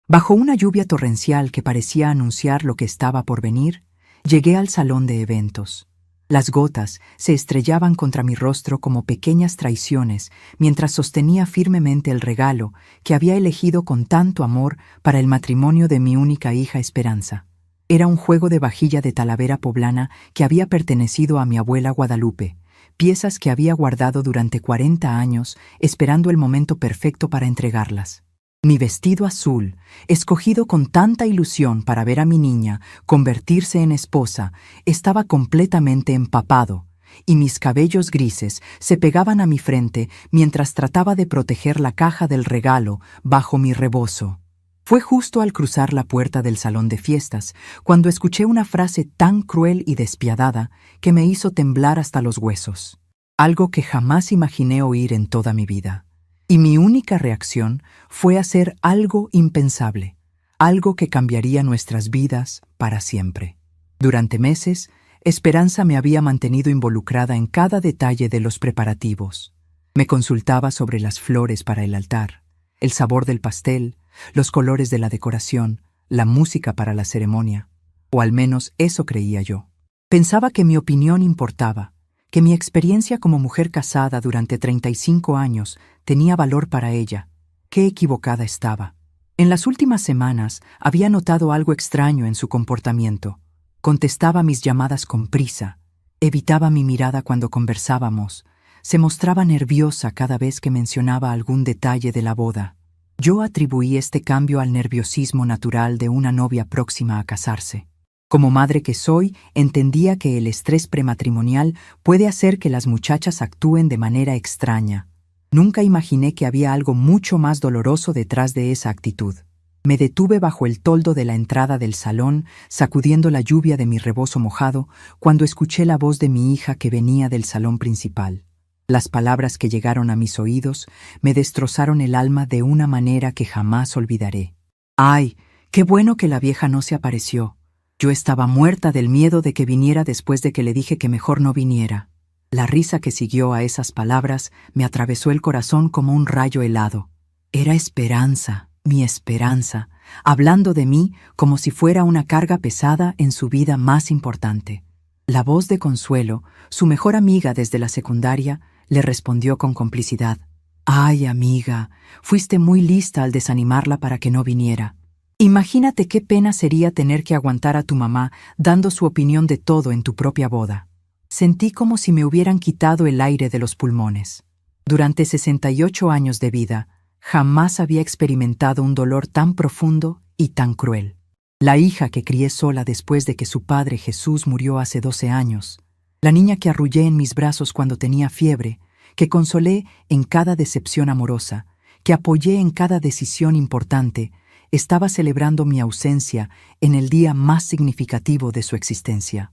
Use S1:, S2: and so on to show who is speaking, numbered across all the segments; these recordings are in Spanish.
S1: Bajo una lluvia torrencial que parecía anunciar lo que estaba por venir, llegué al salón de eventos. Las gotas se estrellaban contra mi rostro como pequeñas traiciones mientras sostenía firmemente el regalo que había elegido con tanto amor para el matrimonio de mi única hija Esperanza. Era un juego de vajilla de talavera poblana que había pertenecido a mi abuela Guadalupe, piezas que había guardado durante 40 años esperando el momento perfecto para entregarlas. Mi vestido azul, escogido con tanta ilusión para ver a mi niña convertirse en esposa, estaba completamente empapado, y mis cabellos grises se pegaban a mi frente mientras trataba de proteger la caja del regalo bajo mi rebozo. Fue justo al cruzar la puerta del salón de fiestas cuando escuché una frase tan cruel y despiadada que me hizo temblar hasta los huesos. Algo que jamás imaginé oír en toda mi vida. Y mi única reacción fue hacer algo impensable, algo que cambiaría nuestras vidas para siempre. Durante meses, Esperanza me había mantenido involucrada en cada detalle de los preparativos. Me consultaba sobre las flores para el altar, el sabor del pastel, los colores de la decoración, la música para la ceremonia. O al menos eso creía yo. Pensaba que mi opinión importaba, que mi experiencia como mujer casada durante 35 años tenía valor para ella. Qué equivocada estaba. En las últimas semanas había notado algo extraño en su comportamiento. Contestaba mis llamadas con prisa, evitaba mi mirada cuando conversábamos, se mostraba nerviosa cada vez que mencionaba algún detalle de la boda. Yo atribuí este cambio al nerviosismo natural de una novia próxima a casarse. Como madre que soy, entendía que el estrés prematrimonial puede hacer que las muchachas actúen de manera extraña. Nunca imaginé que había algo mucho más doloroso detrás de esa actitud. Me detuve bajo el toldo de la entrada del salón, sacudiendo la lluvia de mi rebozo mojado, cuando escuché la voz de mi hija que venía del salón principal. Las palabras que llegaron a mis oídos me destrozaron el alma de una manera que jamás olvidaré. ¡Ay, qué bueno que la vieja no se apareció! Yo estaba muerta del miedo de que viniera después de que le dije que mejor no viniera. La risa que siguió a esas palabras me atravesó el corazón como un rayo helado. Era Esperanza, mi Esperanza, hablando de mí como si fuera una carga pesada en su vida más importante. La voz de Consuelo, su mejor amiga desde la secundaria, le respondió con complicidad. «Ay, amiga, fuiste muy lista al desanimarla para que no viniera. Imagínate qué pena sería tener que aguantar a tu mamá dando su opinión de todo en tu propia boda». Sentí como si me hubieran quitado el aire de los pulmones. Durante 68 años de vida, jamás había experimentado un dolor tan profundo y tan cruel. La hija que crié sola después de que su padre Jesús murió hace 12 años, la niña que arrullé en mis brazos cuando tenía fiebre, que consolé en cada decepción amorosa, que apoyé en cada decisión importante, estaba celebrando mi ausencia en el día más significativo de su existencia.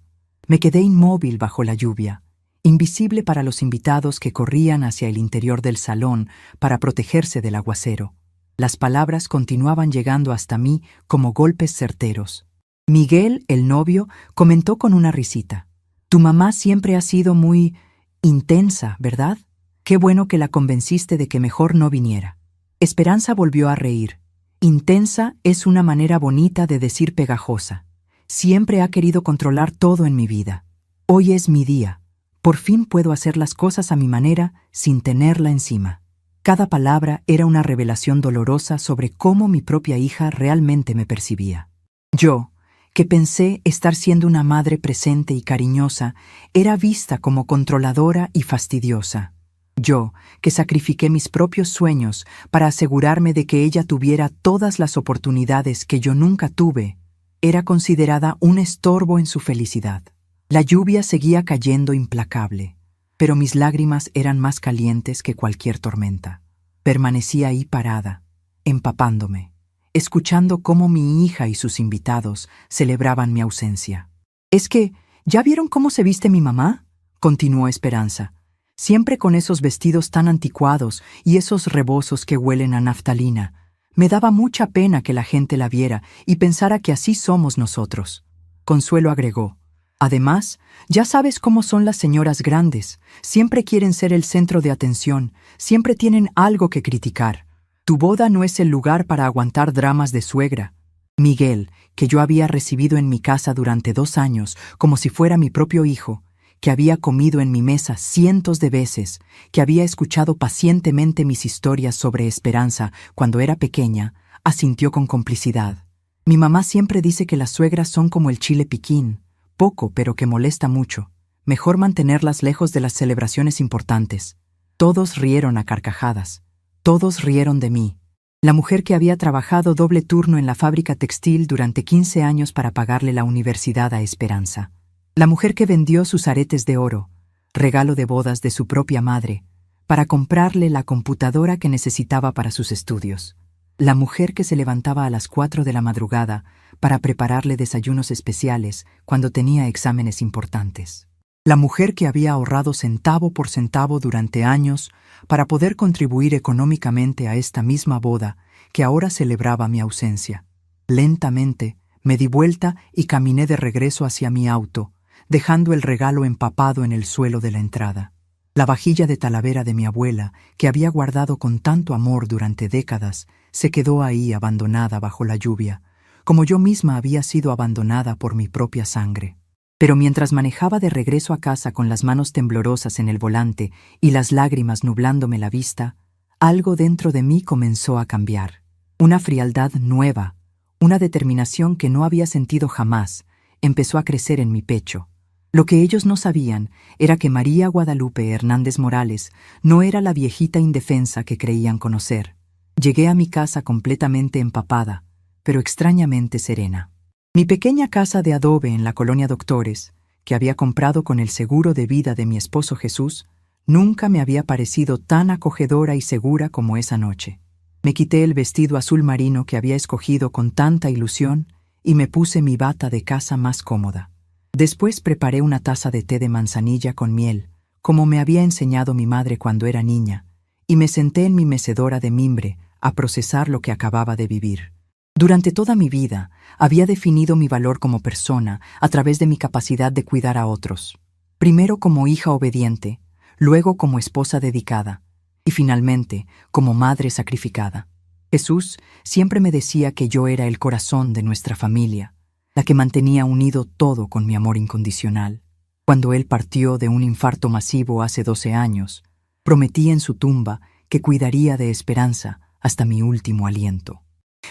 S1: Me quedé inmóvil bajo la lluvia, invisible para los invitados que corrían hacia el interior del salón para protegerse del aguacero. Las palabras continuaban llegando hasta mí como golpes certeros. Miguel, el novio, comentó con una risita. «Tu mamá siempre ha sido muy intensa, ¿verdad? Qué bueno que la convenciste de que mejor no viniera». Esperanza volvió a reír. «Intensa es una manera bonita de decir pegajosa. Siempre ha querido controlar todo en mi vida. Hoy es mi día. Por fin puedo hacer las cosas a mi manera sin tenerla encima». Cada palabra era una revelación dolorosa sobre cómo mi propia hija realmente me percibía. Yo, que pensé estar siendo una madre presente y cariñosa, era vista como controladora y fastidiosa. Yo, que sacrifiqué mis propios sueños para asegurarme de que ella tuviera todas las oportunidades que yo nunca tuve, era considerada un estorbo en su felicidad. La lluvia seguía cayendo implacable, pero mis lágrimas eran más calientes que cualquier tormenta. Permanecí ahí parada, empapándome, escuchando cómo mi hija y sus invitados celebraban mi ausencia. «¿Es que ya vieron cómo se viste mi mamá?», continuó Esperanza. «Siempre con esos vestidos tan anticuados y esos rebozos que huelen a naftalina. Me daba mucha pena que la gente la viera y pensara que así somos nosotros». Consuelo agregó. «Además, ya sabes cómo son las señoras grandes. Siempre quieren ser el centro de atención, siempre tienen algo que criticar. Tu boda no es el lugar para aguantar dramas de suegra. Miguel, que yo había recibido en mi casa durante 2 años, como si fuera mi propio hijo, que había comido en mi mesa cientos de veces, que había escuchado pacientemente mis historias sobre esperanza cuando era pequeña, asintió con complicidad. Mi mamá siempre dice que las suegras son como el chile piquín, poco pero que molesta mucho. Mejor mantenerlas lejos de las celebraciones importantes. Todos rieron a carcajadas. Todos rieron de mí. La mujer que había trabajado doble turno en la fábrica textil durante 15 años para pagarle la universidad a Esperanza. La mujer que vendió sus aretes de oro, regalo de bodas de su propia madre, para comprarle la computadora que necesitaba para sus estudios. La mujer que se levantaba a las 4 de la madrugada para prepararle desayunos especiales cuando tenía exámenes importantes. La mujer que había ahorrado centavo por centavo durante años para poder contribuir económicamente a esta misma boda que ahora celebraba mi ausencia. Lentamente me di vuelta y caminé de regreso hacia mi auto, dejando el regalo empapado en el suelo de la entrada. La vajilla de talavera de mi abuela, que había guardado con tanto amor durante décadas, se quedó ahí abandonada bajo la lluvia, como yo misma había sido abandonada por mi propia sangre. Pero mientras manejaba de regreso a casa con las manos temblorosas en el volante y las lágrimas nublándome la vista, algo dentro de mí comenzó a cambiar. Una frialdad nueva, una determinación que no había sentido jamás, empezó a crecer en mi pecho. Lo que ellos no sabían era que María Guadalupe Hernández Morales no era la viejita indefensa que creían conocer. Llegué a mi casa completamente empapada, pero extrañamente serena. Mi pequeña casa de adobe en la colonia Doctores, que había comprado con el seguro de vida de mi esposo Jesús, nunca me había parecido tan acogedora y segura como esa noche. Me quité el vestido azul marino que había escogido con tanta ilusión y me puse mi bata de casa más cómoda. Después preparé una taza de té de manzanilla con miel, como me había enseñado mi madre cuando era niña, y me senté en mi mecedora de mimbre a procesar lo que acababa de vivir. Durante toda mi vida había definido mi valor como persona a través de mi capacidad de cuidar a otros. Primero como hija obediente, luego como esposa dedicada, y finalmente como madre sacrificada. Jesús siempre me decía que yo era el corazón de nuestra familia, la que mantenía unido todo con mi amor incondicional. Cuando él partió de un infarto masivo hace 12 años, prometí en su tumba que cuidaría de Esperanza hasta mi último aliento.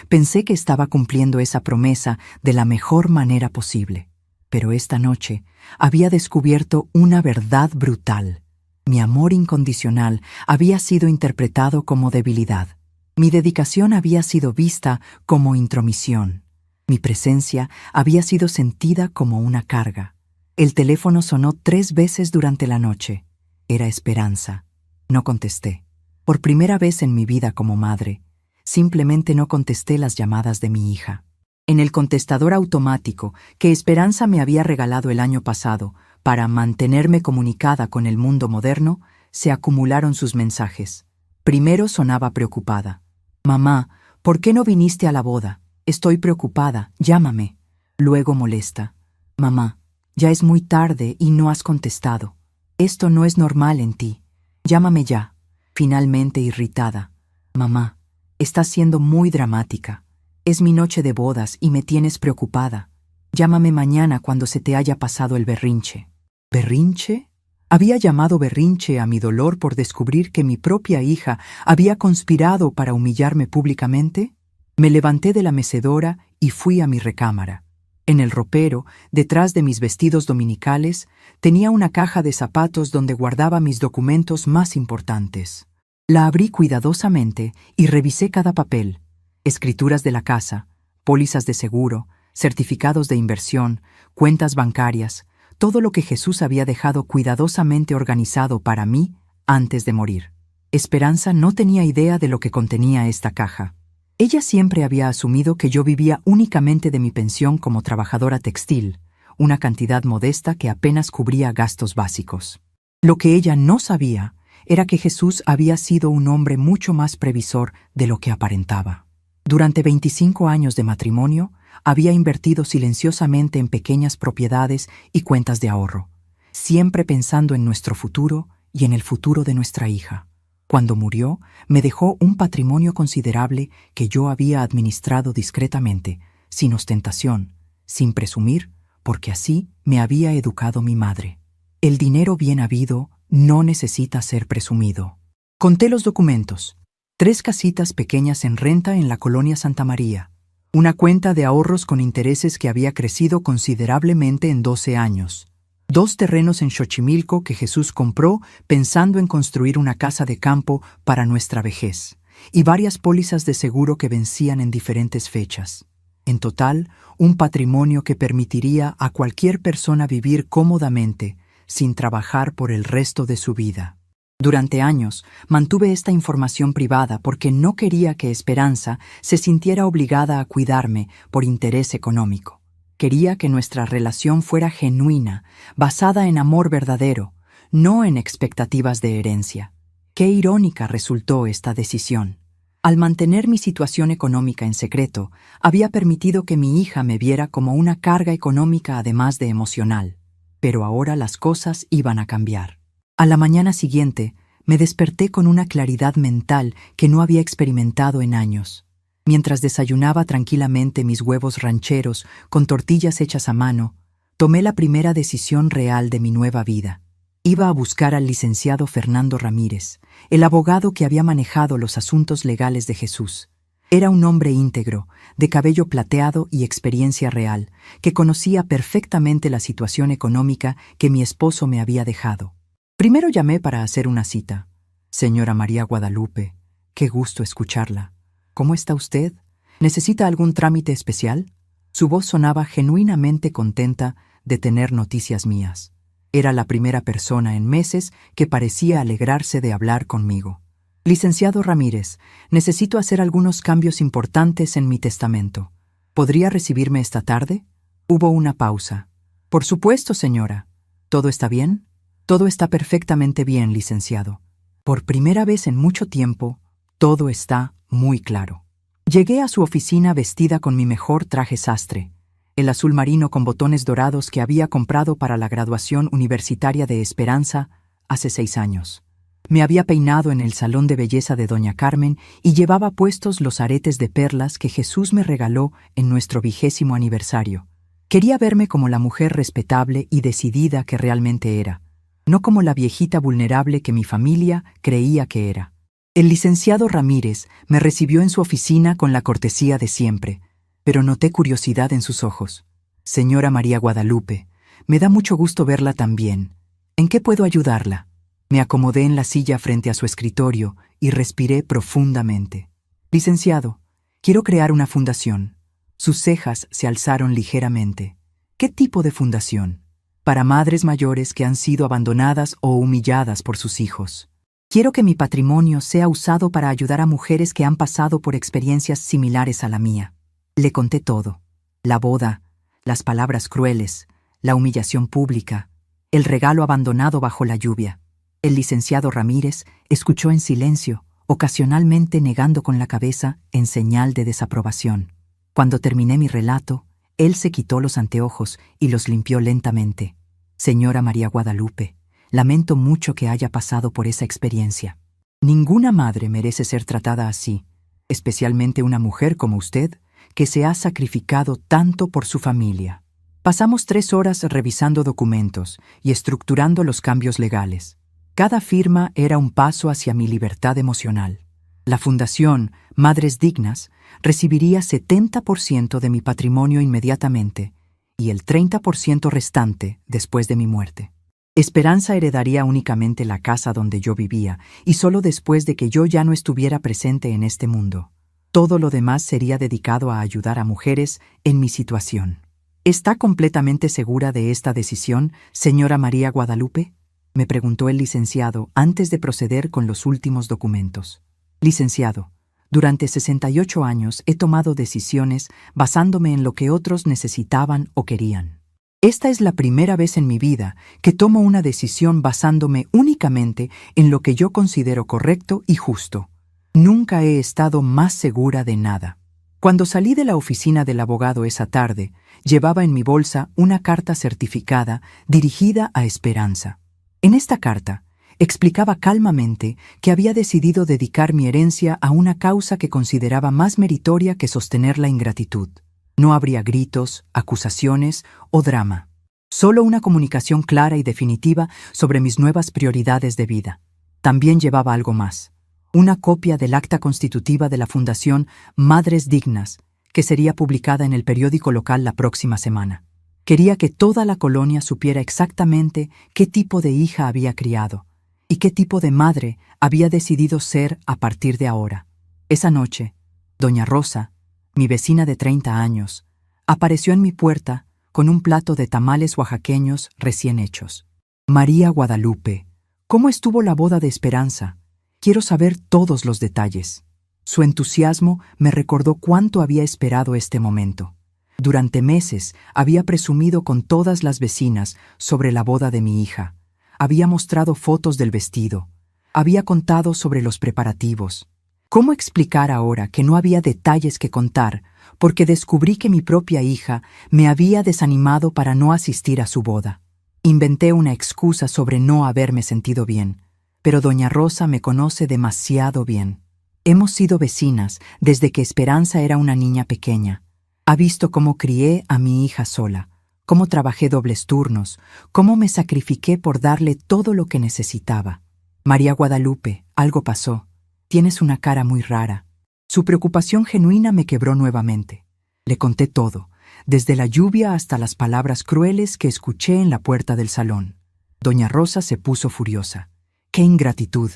S1: Pensé que estaba cumpliendo esa promesa de la mejor manera posible, pero esta noche había descubierto una verdad brutal. Mi amor incondicional había sido interpretado como debilidad. Mi dedicación había sido vista como intromisión. Mi presencia había sido sentida como una carga. El teléfono sonó 3 veces durante la noche. Era Esperanza. No contesté. Por primera vez en mi vida como madre, simplemente no contesté las llamadas de mi hija. En el contestador automático que Esperanza me había regalado el año pasado para mantenerme comunicada con el mundo moderno, se acumularon sus mensajes. Primero sonaba preocupada. «Mamá, ¿por qué no viniste a la boda? Estoy preocupada, llámame». Luego molesta. «Mamá, ya es muy tarde y no has contestado. Esto no es normal en ti. Llámame ya». Finalmente irritada. «Mamá, estás siendo muy dramática. Es mi noche de bodas y me tienes preocupada. Llámame mañana cuando se te haya pasado el berrinche». ¿Berrinche? ¿Había llamado berrinche a mi dolor por descubrir que mi propia hija había conspirado para humillarme públicamente? Me levanté de la mecedora y fui a mi recámara. En el ropero, detrás de mis vestidos dominicales, tenía una caja de zapatos donde guardaba mis documentos más importantes. La abrí cuidadosamente y revisé cada papel: escrituras de la casa, pólizas de seguro, certificados de inversión, cuentas bancarias, todo lo que Jesús había dejado cuidadosamente organizado para mí antes de morir. Esperanza no tenía idea de lo que contenía esta caja. Ella siempre había asumido que yo vivía únicamente de mi pensión como trabajadora textil, una cantidad modesta que apenas cubría gastos básicos. Lo que ella no sabía era que Jesús había sido un hombre mucho más previsor de lo que aparentaba. Durante 25 años de matrimonio, había invertido silenciosamente en pequeñas propiedades y cuentas de ahorro, siempre pensando en nuestro futuro y en el futuro de nuestra hija. Cuando murió, me dejó un patrimonio considerable que yo había administrado discretamente, sin ostentación, sin presumir, porque así me había educado mi madre. El dinero bien habido no necesita ser presumido. Conté los documentos. 3 casitas pequeñas en renta en la colonia Santa María. Una cuenta de ahorros con intereses que había crecido considerablemente en 12 años. 2 terrenos en Xochimilco que Jesús compró pensando en construir una casa de campo para nuestra vejez. Y varias pólizas de seguro que vencían en diferentes fechas. En total, un patrimonio que permitiría a cualquier persona vivir cómodamente, sin trabajar por el resto de su vida. Durante años, mantuve esta información privada porque no quería que Esperanza se sintiera obligada a cuidarme por interés económico. Quería que nuestra relación fuera genuina, basada en amor verdadero, no en expectativas de herencia. Qué irónica resultó esta decisión. Al mantener mi situación económica en secreto, había permitido que mi hija me viera como una carga económica además de emocional. Pero ahora las cosas iban a cambiar. A la mañana siguiente, me desperté con una claridad mental que no había experimentado en años. Mientras desayunaba tranquilamente mis huevos rancheros con tortillas hechas a mano, tomé la primera decisión real de mi nueva vida. Iba a buscar al licenciado Fernando Ramírez, el abogado que había manejado los asuntos legales de Jesús. Era un hombre íntegro, de cabello plateado y experiencia real, que conocía perfectamente la situación económica que mi esposo me había dejado. Primero llamé para hacer una cita. Señora María Guadalupe, qué gusto escucharla. ¿Cómo está usted? ¿Necesita algún trámite especial? Su voz sonaba genuinamente contenta de tener noticias mías. Era la primera persona en meses que parecía alegrarse de hablar conmigo. Licenciado Ramírez, necesito hacer algunos cambios importantes en mi testamento. ¿Podría recibirme esta tarde? Hubo una pausa. Por supuesto, señora. ¿Todo está bien? Todo está perfectamente bien, licenciado. Por primera vez en mucho tiempo, todo está muy claro. Llegué a su oficina vestida con mi mejor traje sastre, el azul marino con botones dorados que había comprado para la graduación universitaria de Esperanza hace 6 años. Me había peinado en el salón de belleza de doña Carmen y llevaba puestos los aretes de perlas que Jesús me regaló en nuestro 20º aniversario. Quería verme como la mujer respetable y decidida que realmente era, no como la viejita vulnerable que mi familia creía que era. El licenciado Ramírez me recibió en su oficina con la cortesía de siempre, pero noté curiosidad en sus ojos. Señora María Guadalupe, me da mucho gusto verla también. ¿En qué puedo ayudarla? Me acomodé en la silla frente a su escritorio y respiré profundamente. Licenciado, quiero crear una fundación. Sus cejas se alzaron ligeramente. ¿Qué tipo de fundación? Para madres mayores que han sido abandonadas o humilladas por sus hijos. Quiero que mi patrimonio sea usado para ayudar a mujeres que han pasado por experiencias similares a la mía. Le conté todo. La boda, las palabras crueles, la humillación pública, el regalo abandonado bajo la lluvia. El licenciado Ramírez escuchó en silencio, ocasionalmente negando con la cabeza en señal de desaprobación. Cuando terminé mi relato, él se quitó los anteojos y los limpió lentamente. Señora María Guadalupe, lamento mucho que haya pasado por esa experiencia. Ninguna madre merece ser tratada así, especialmente una mujer como usted, que se ha sacrificado tanto por su familia. Pasamos 3 horas revisando documentos y estructurando los cambios legales. Cada firma era un paso hacia mi libertad emocional. La Fundación Madres Dignas recibiría 70% de mi patrimonio inmediatamente y el 30% restante después de mi muerte. Esperanza heredaría únicamente la casa donde yo vivía y solo después de que yo ya no estuviera presente en este mundo. Todo lo demás sería dedicado a ayudar a mujeres en mi situación. ¿Está completamente segura de esta decisión, señora María Guadalupe?, me preguntó el licenciado antes de proceder con los últimos documentos. Licenciado, durante 68 años he tomado decisiones basándome en lo que otros necesitaban o querían. Esta es la primera vez en mi vida que tomo una decisión basándome únicamente en lo que yo considero correcto y justo. Nunca he estado más segura de nada. Cuando salí de la oficina del abogado esa tarde, llevaba en mi bolsa una carta certificada dirigida a Esperanza. En esta carta, Explicaba calmamente que había decidido dedicar mi herencia a una causa que consideraba más meritoria que sostener la ingratitud. No habría gritos, acusaciones o drama. Solo una comunicación clara y definitiva sobre mis nuevas prioridades de vida. También llevaba algo más. Una copia del acta constitutiva de la Fundación Madres Dignas, que sería publicada en el periódico local la próxima semana. Quería que toda la colonia supiera exactamente qué tipo de hija había criado y qué tipo de madre había decidido ser a partir de ahora. Esa noche, doña Rosa, mi vecina de 30 años, apareció en mi puerta con un plato de tamales oaxaqueños recién hechos. María Guadalupe, ¿cómo estuvo la boda de Esperanza? Quiero saber todos los detalles. Su entusiasmo me recordó cuánto había esperado este momento. Durante meses había presumido con todas las vecinas sobre la boda de mi hija. Había mostrado fotos del vestido. Había contado sobre los preparativos. ¿Cómo explicar ahora que no había detalles que contar porque descubrí que mi propia hija me había desanimado para no asistir a su boda? Inventé una excusa sobre no haberme sentido bien, pero doña Rosa me conoce demasiado bien. Hemos sido vecinas desde que Esperanza era una niña pequeña. Ha visto cómo crié a mi hija sola, cómo trabajé dobles turnos, cómo me sacrifiqué por darle todo lo que necesitaba. María Guadalupe, algo pasó. Tienes una cara muy rara. Su preocupación genuina me quebró nuevamente. Le conté todo, desde la lluvia hasta las palabras crueles que escuché en la puerta del salón. Doña Rosa se puso furiosa. ¡Qué ingratitud!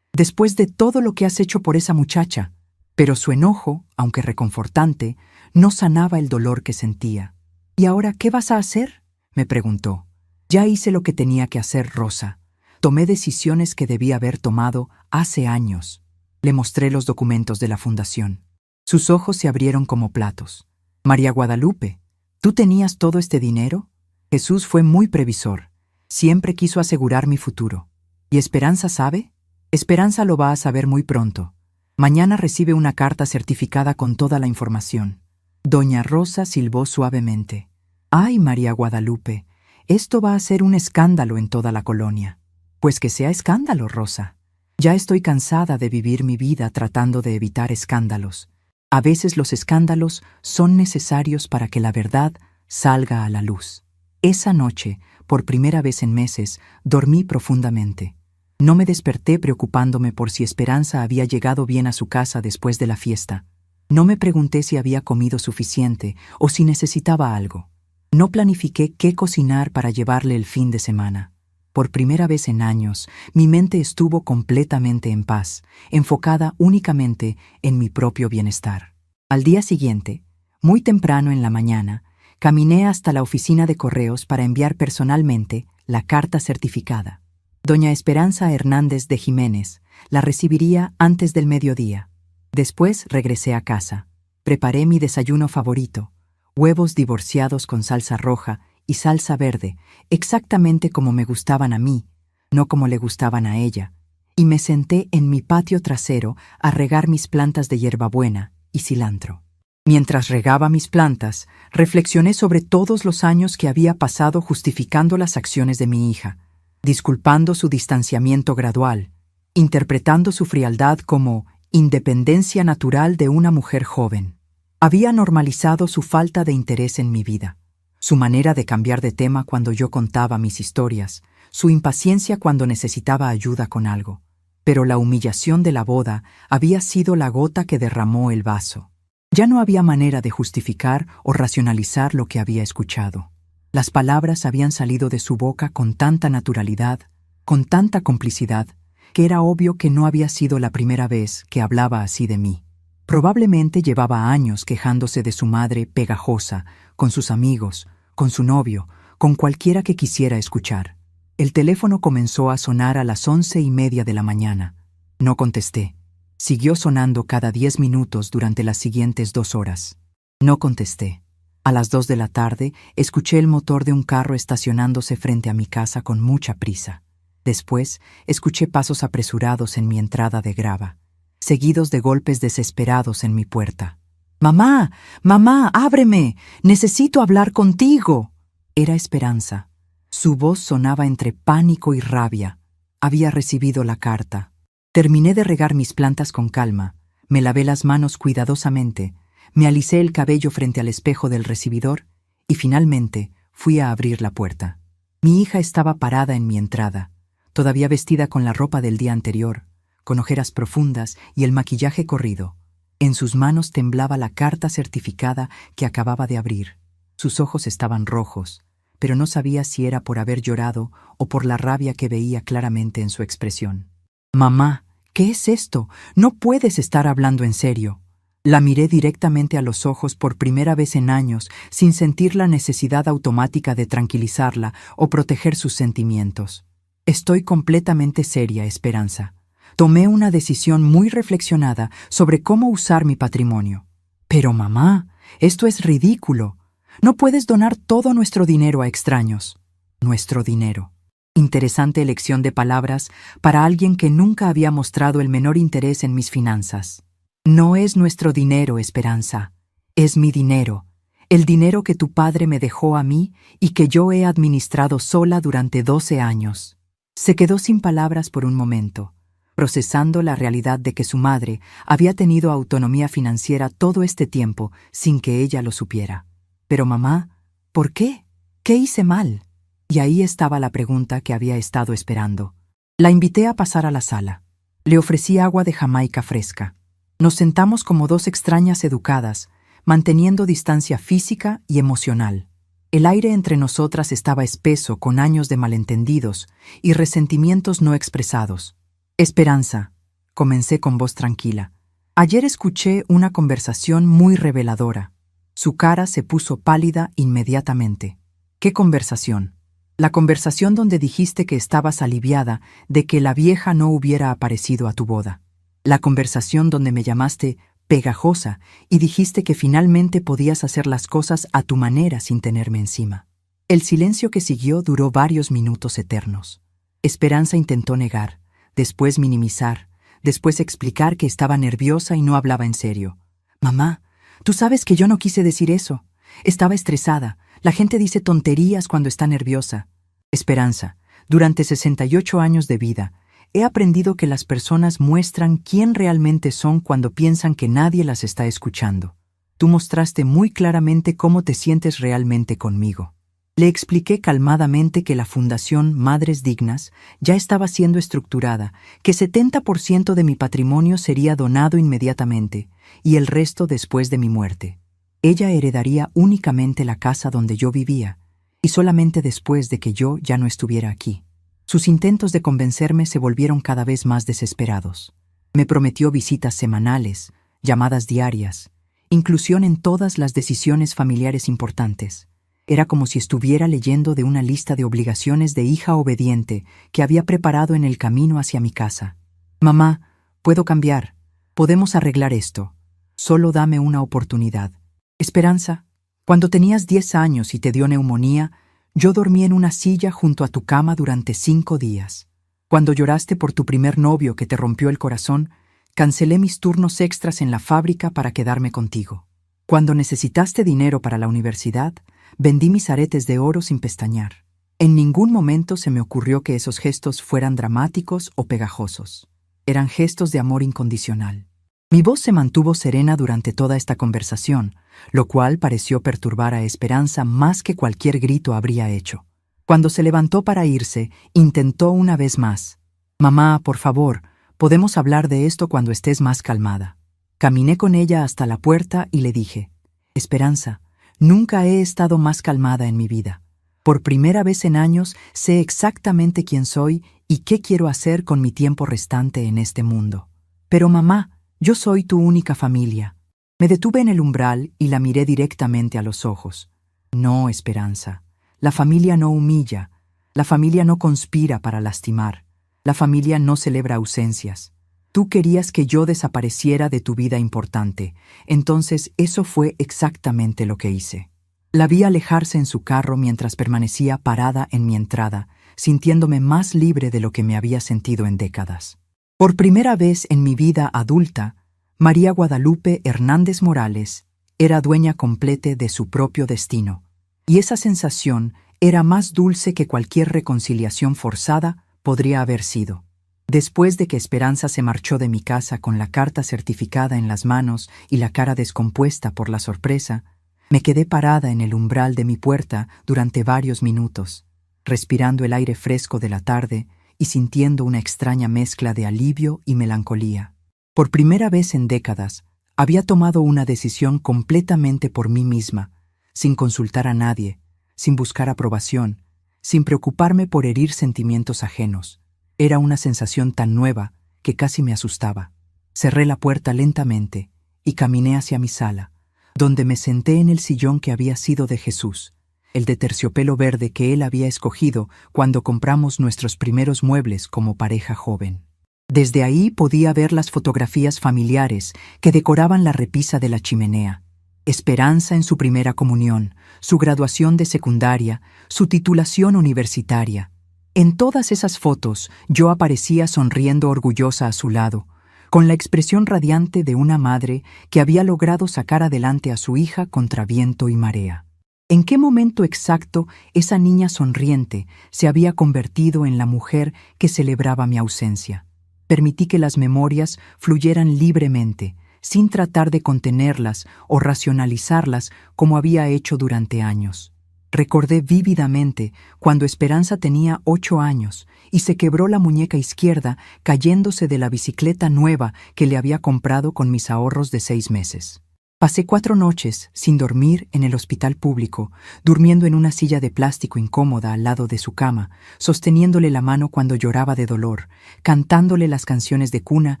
S1: Después de todo lo que has hecho por esa muchacha. Pero su enojo, aunque reconfortante, no sanaba el dolor que sentía. ¿Y ahora qué vas a hacer?, me preguntó. Ya hice lo que tenía que hacer, Rosa. Tomé decisiones que debía haber tomado hace años. Le mostré los documentos de la fundación. Sus ojos se abrieron como platos. María Guadalupe, ¿tú tenías todo este dinero? Jesús fue muy previsor. Siempre quiso asegurar mi futuro. ¿Y Esperanza sabe? Esperanza lo va a saber muy pronto. Mañana recibe una carta certificada con toda la información. Doña Rosa silbó suavemente. ¡Ay, María Guadalupe! Esto va a ser un escándalo en toda la colonia. Pues que sea escándalo, Rosa. Ya estoy cansada de vivir mi vida tratando de evitar escándalos. A veces los escándalos son necesarios para que la verdad salga a la luz. Esa noche, por primera vez en meses, dormí profundamente. No me desperté preocupándome por si Esperanza había llegado bien a su casa después de la fiesta. No me pregunté si había comido suficiente o si necesitaba algo. No planifiqué qué cocinar para llevarle el fin de semana. Por primera vez en años, mi mente estuvo completamente en paz, enfocada únicamente en mi propio bienestar. Al día siguiente, muy temprano en la mañana, caminé hasta la oficina de correos para enviar personalmente la carta certificada. Doña Esperanza Hernández de Jiménez la recibiría antes del mediodía. Después regresé a casa. Preparé mi desayuno favorito, huevos divorciados con salsa roja y salsa verde, exactamente como me gustaban a mí, no como le gustaban a ella, y me senté en mi patio trasero a regar mis plantas de hierbabuena y cilantro. Mientras regaba mis plantas, reflexioné sobre todos los años que había pasado justificando las acciones de mi hija, disculpando su distanciamiento gradual, interpretando su frialdad como independencia natural de una mujer joven. Había normalizado su falta de interés en mi vida, su manera de cambiar de tema cuando yo contaba mis historias, su impaciencia cuando necesitaba ayuda con algo. Pero la humillación de la boda había sido la gota que derramó el vaso. Ya no había manera de justificar o racionalizar lo que había escuchado. Las palabras habían salido de su boca con tanta naturalidad, con tanta complicidad, que era obvio que no había sido la primera vez que hablaba así de mí. Probablemente llevaba años quejándose de su madre pegajosa, con sus amigos, con su novio, con cualquiera que quisiera escuchar. El teléfono comenzó a sonar a las 11:30 de la mañana. No contesté. Siguió sonando cada 10 minutos durante las siguientes 2 horas. No contesté. A las 2 de la tarde, escuché el motor de un carro estacionándose frente a mi casa con mucha prisa. Después, escuché pasos apresurados en mi entrada de grava, seguidos de golpes desesperados en mi puerta. «¡Mamá! ¡Mamá! ¡Ábreme! ¡Necesito hablar contigo!». Era Esperanza. Su voz sonaba entre pánico y rabia. Había recibido la carta. Terminé de regar mis plantas con calma, me lavé las manos cuidadosamente, me alisé el cabello frente al espejo del recibidor y finalmente fui a abrir la puerta. Mi hija estaba parada en mi entrada, todavía vestida con la ropa del día anterior, con ojeras profundas y el maquillaje corrido. En sus manos temblaba la carta certificada que acababa de abrir. Sus ojos estaban rojos, pero no sabía si era por haber llorado o por la rabia que veía claramente en su expresión. «Mamá, ¿qué es esto? No puedes estar hablando en serio». La miré directamente a los ojos por primera vez en años, sin sentir la necesidad automática de tranquilizarla o proteger sus sentimientos. «Estoy completamente seria, Esperanza. Tomé una decisión muy reflexionada sobre cómo usar mi patrimonio». «Pero mamá, esto es ridículo. No puedes donar todo nuestro dinero a extraños». «Nuestro dinero». Interesante elección de palabras para alguien que nunca había mostrado el menor interés en mis finanzas. «No es nuestro dinero, Esperanza. Es mi dinero. El dinero que tu padre me dejó a mí y que yo he administrado sola durante 12 años». Se quedó sin palabras por un momento, procesando la realidad de que su madre había tenido autonomía financiera todo este tiempo sin que ella lo supiera. «Pero mamá, ¿por qué? ¿Qué hice mal?» Y ahí estaba la pregunta que había estado esperando. La invité a pasar a la sala. Le ofrecí agua de Jamaica fresca. Nos sentamos como dos extrañas educadas, manteniendo distancia física y emocional. El aire entre nosotras estaba espeso con años de malentendidos y resentimientos no expresados. «Esperanza», comencé con voz tranquila. «Ayer escuché una conversación muy reveladora». Su cara se puso pálida inmediatamente. «¿Qué conversación?» «La conversación donde dijiste que estabas aliviada de que la vieja no hubiera aparecido a tu boda. La conversación donde me llamaste pegajosa y dijiste que finalmente podías hacer las cosas a tu manera sin tenerme encima». El silencio que siguió duró varios minutos eternos. Esperanza intentó negar, después minimizar, después explicar que estaba nerviosa y no hablaba en serio. «Mamá, tú sabes que yo no quise decir eso. Estaba estresada. La gente dice tonterías cuando está nerviosa». «Esperanza, durante 68 años de vida, he aprendido que las personas muestran quién realmente son cuando piensan que nadie las está escuchando. Tú mostraste muy claramente cómo te sientes realmente conmigo». Le expliqué calmadamente que la Fundación Madres Dignas ya estaba siendo estructurada, que 70% de mi patrimonio sería donado inmediatamente y el resto después de mi muerte. Ella heredaría únicamente la casa donde yo vivía, y solamente después de que yo ya no estuviera aquí. Sus intentos de convencerme se volvieron cada vez más desesperados. Me prometió visitas semanales, llamadas diarias, inclusión en todas las decisiones familiares importantes. Era como si estuviera leyendo de una lista de obligaciones de hija obediente que había preparado en el camino hacia mi casa. «Mamá, puedo cambiar. Podemos arreglar esto. Solo dame una oportunidad». «Esperanza, cuando tenías 10 años y te dio neumonía, yo dormí en una silla junto a tu cama durante 5 días. Cuando lloraste por tu primer novio que te rompió el corazón, cancelé mis turnos extras en la fábrica para quedarme contigo. Cuando necesitaste dinero para la universidad, vendí mis aretes de oro sin pestañear. En ningún momento se me ocurrió que esos gestos fueran dramáticos o pegajosos. Eran gestos de amor incondicional». Mi voz se mantuvo serena durante toda esta conversación, lo cual pareció perturbar a Esperanza más que cualquier grito habría hecho. Cuando se levantó para irse, intentó una vez más. «Mamá, por favor, podemos hablar de esto cuando estés más calmada». Caminé con ella hasta la puerta y le dije: «Esperanza, nunca he estado más calmada en mi vida. Por primera vez en años sé exactamente quién soy y qué quiero hacer con mi tiempo restante en este mundo. Pero mamá, yo soy tu única familia». Me detuve en el umbral y la miré directamente a los ojos. «No, Esperanza. La familia no humilla. La familia no conspira para lastimar. La familia no celebra ausencias. Tú querías que yo desapareciera de tu vida importante. Entonces eso fue exactamente lo que hice». La vi alejarse en su carro mientras permanecía parada en mi entrada, sintiéndome más libre de lo que me había sentido en décadas. Por primera vez en mi vida adulta, María Guadalupe Hernández Morales era dueña completa de su propio destino, y esa sensación era más dulce que cualquier reconciliación forzada podría haber sido. Después de que Esperanza se marchó de mi casa con la carta certificada en las manos y la cara descompuesta por la sorpresa, me quedé parada en el umbral de mi puerta durante varios minutos, respirando el aire fresco de la tarde y sintiendo una extraña mezcla de alivio y melancolía. Por primera vez en décadas, había tomado una decisión completamente por mí misma, sin consultar a nadie, sin buscar aprobación, sin preocuparme por herir sentimientos ajenos. Era una sensación tan nueva que casi me asustaba. Cerré la puerta lentamente y caminé hacia mi sala, donde me senté en el sillón que había sido de Jesús, el de terciopelo verde que él había escogido cuando compramos nuestros primeros muebles como pareja joven. Desde ahí podía ver las fotografías familiares que decoraban la repisa de la chimenea. Esperanza en su primera comunión, su graduación de secundaria, su titulación universitaria. En todas esas fotos yo aparecía sonriendo orgullosa a su lado, con la expresión radiante de una madre que había logrado sacar adelante a su hija contra viento y marea. ¿En qué momento exacto esa niña sonriente se había convertido en la mujer que celebraba mi ausencia? Permití que las memorias fluyeran libremente, sin tratar de contenerlas o racionalizarlas como había hecho durante años. Recordé vívidamente cuando Esperanza tenía 8 años y se quebró la muñeca izquierda cayéndose de la bicicleta nueva que le había comprado con mis ahorros de 6 meses. Pasé 4 noches sin dormir en el hospital público, durmiendo en una silla de plástico incómoda al lado de su cama, sosteniéndole la mano cuando lloraba de dolor, cantándole las canciones de cuna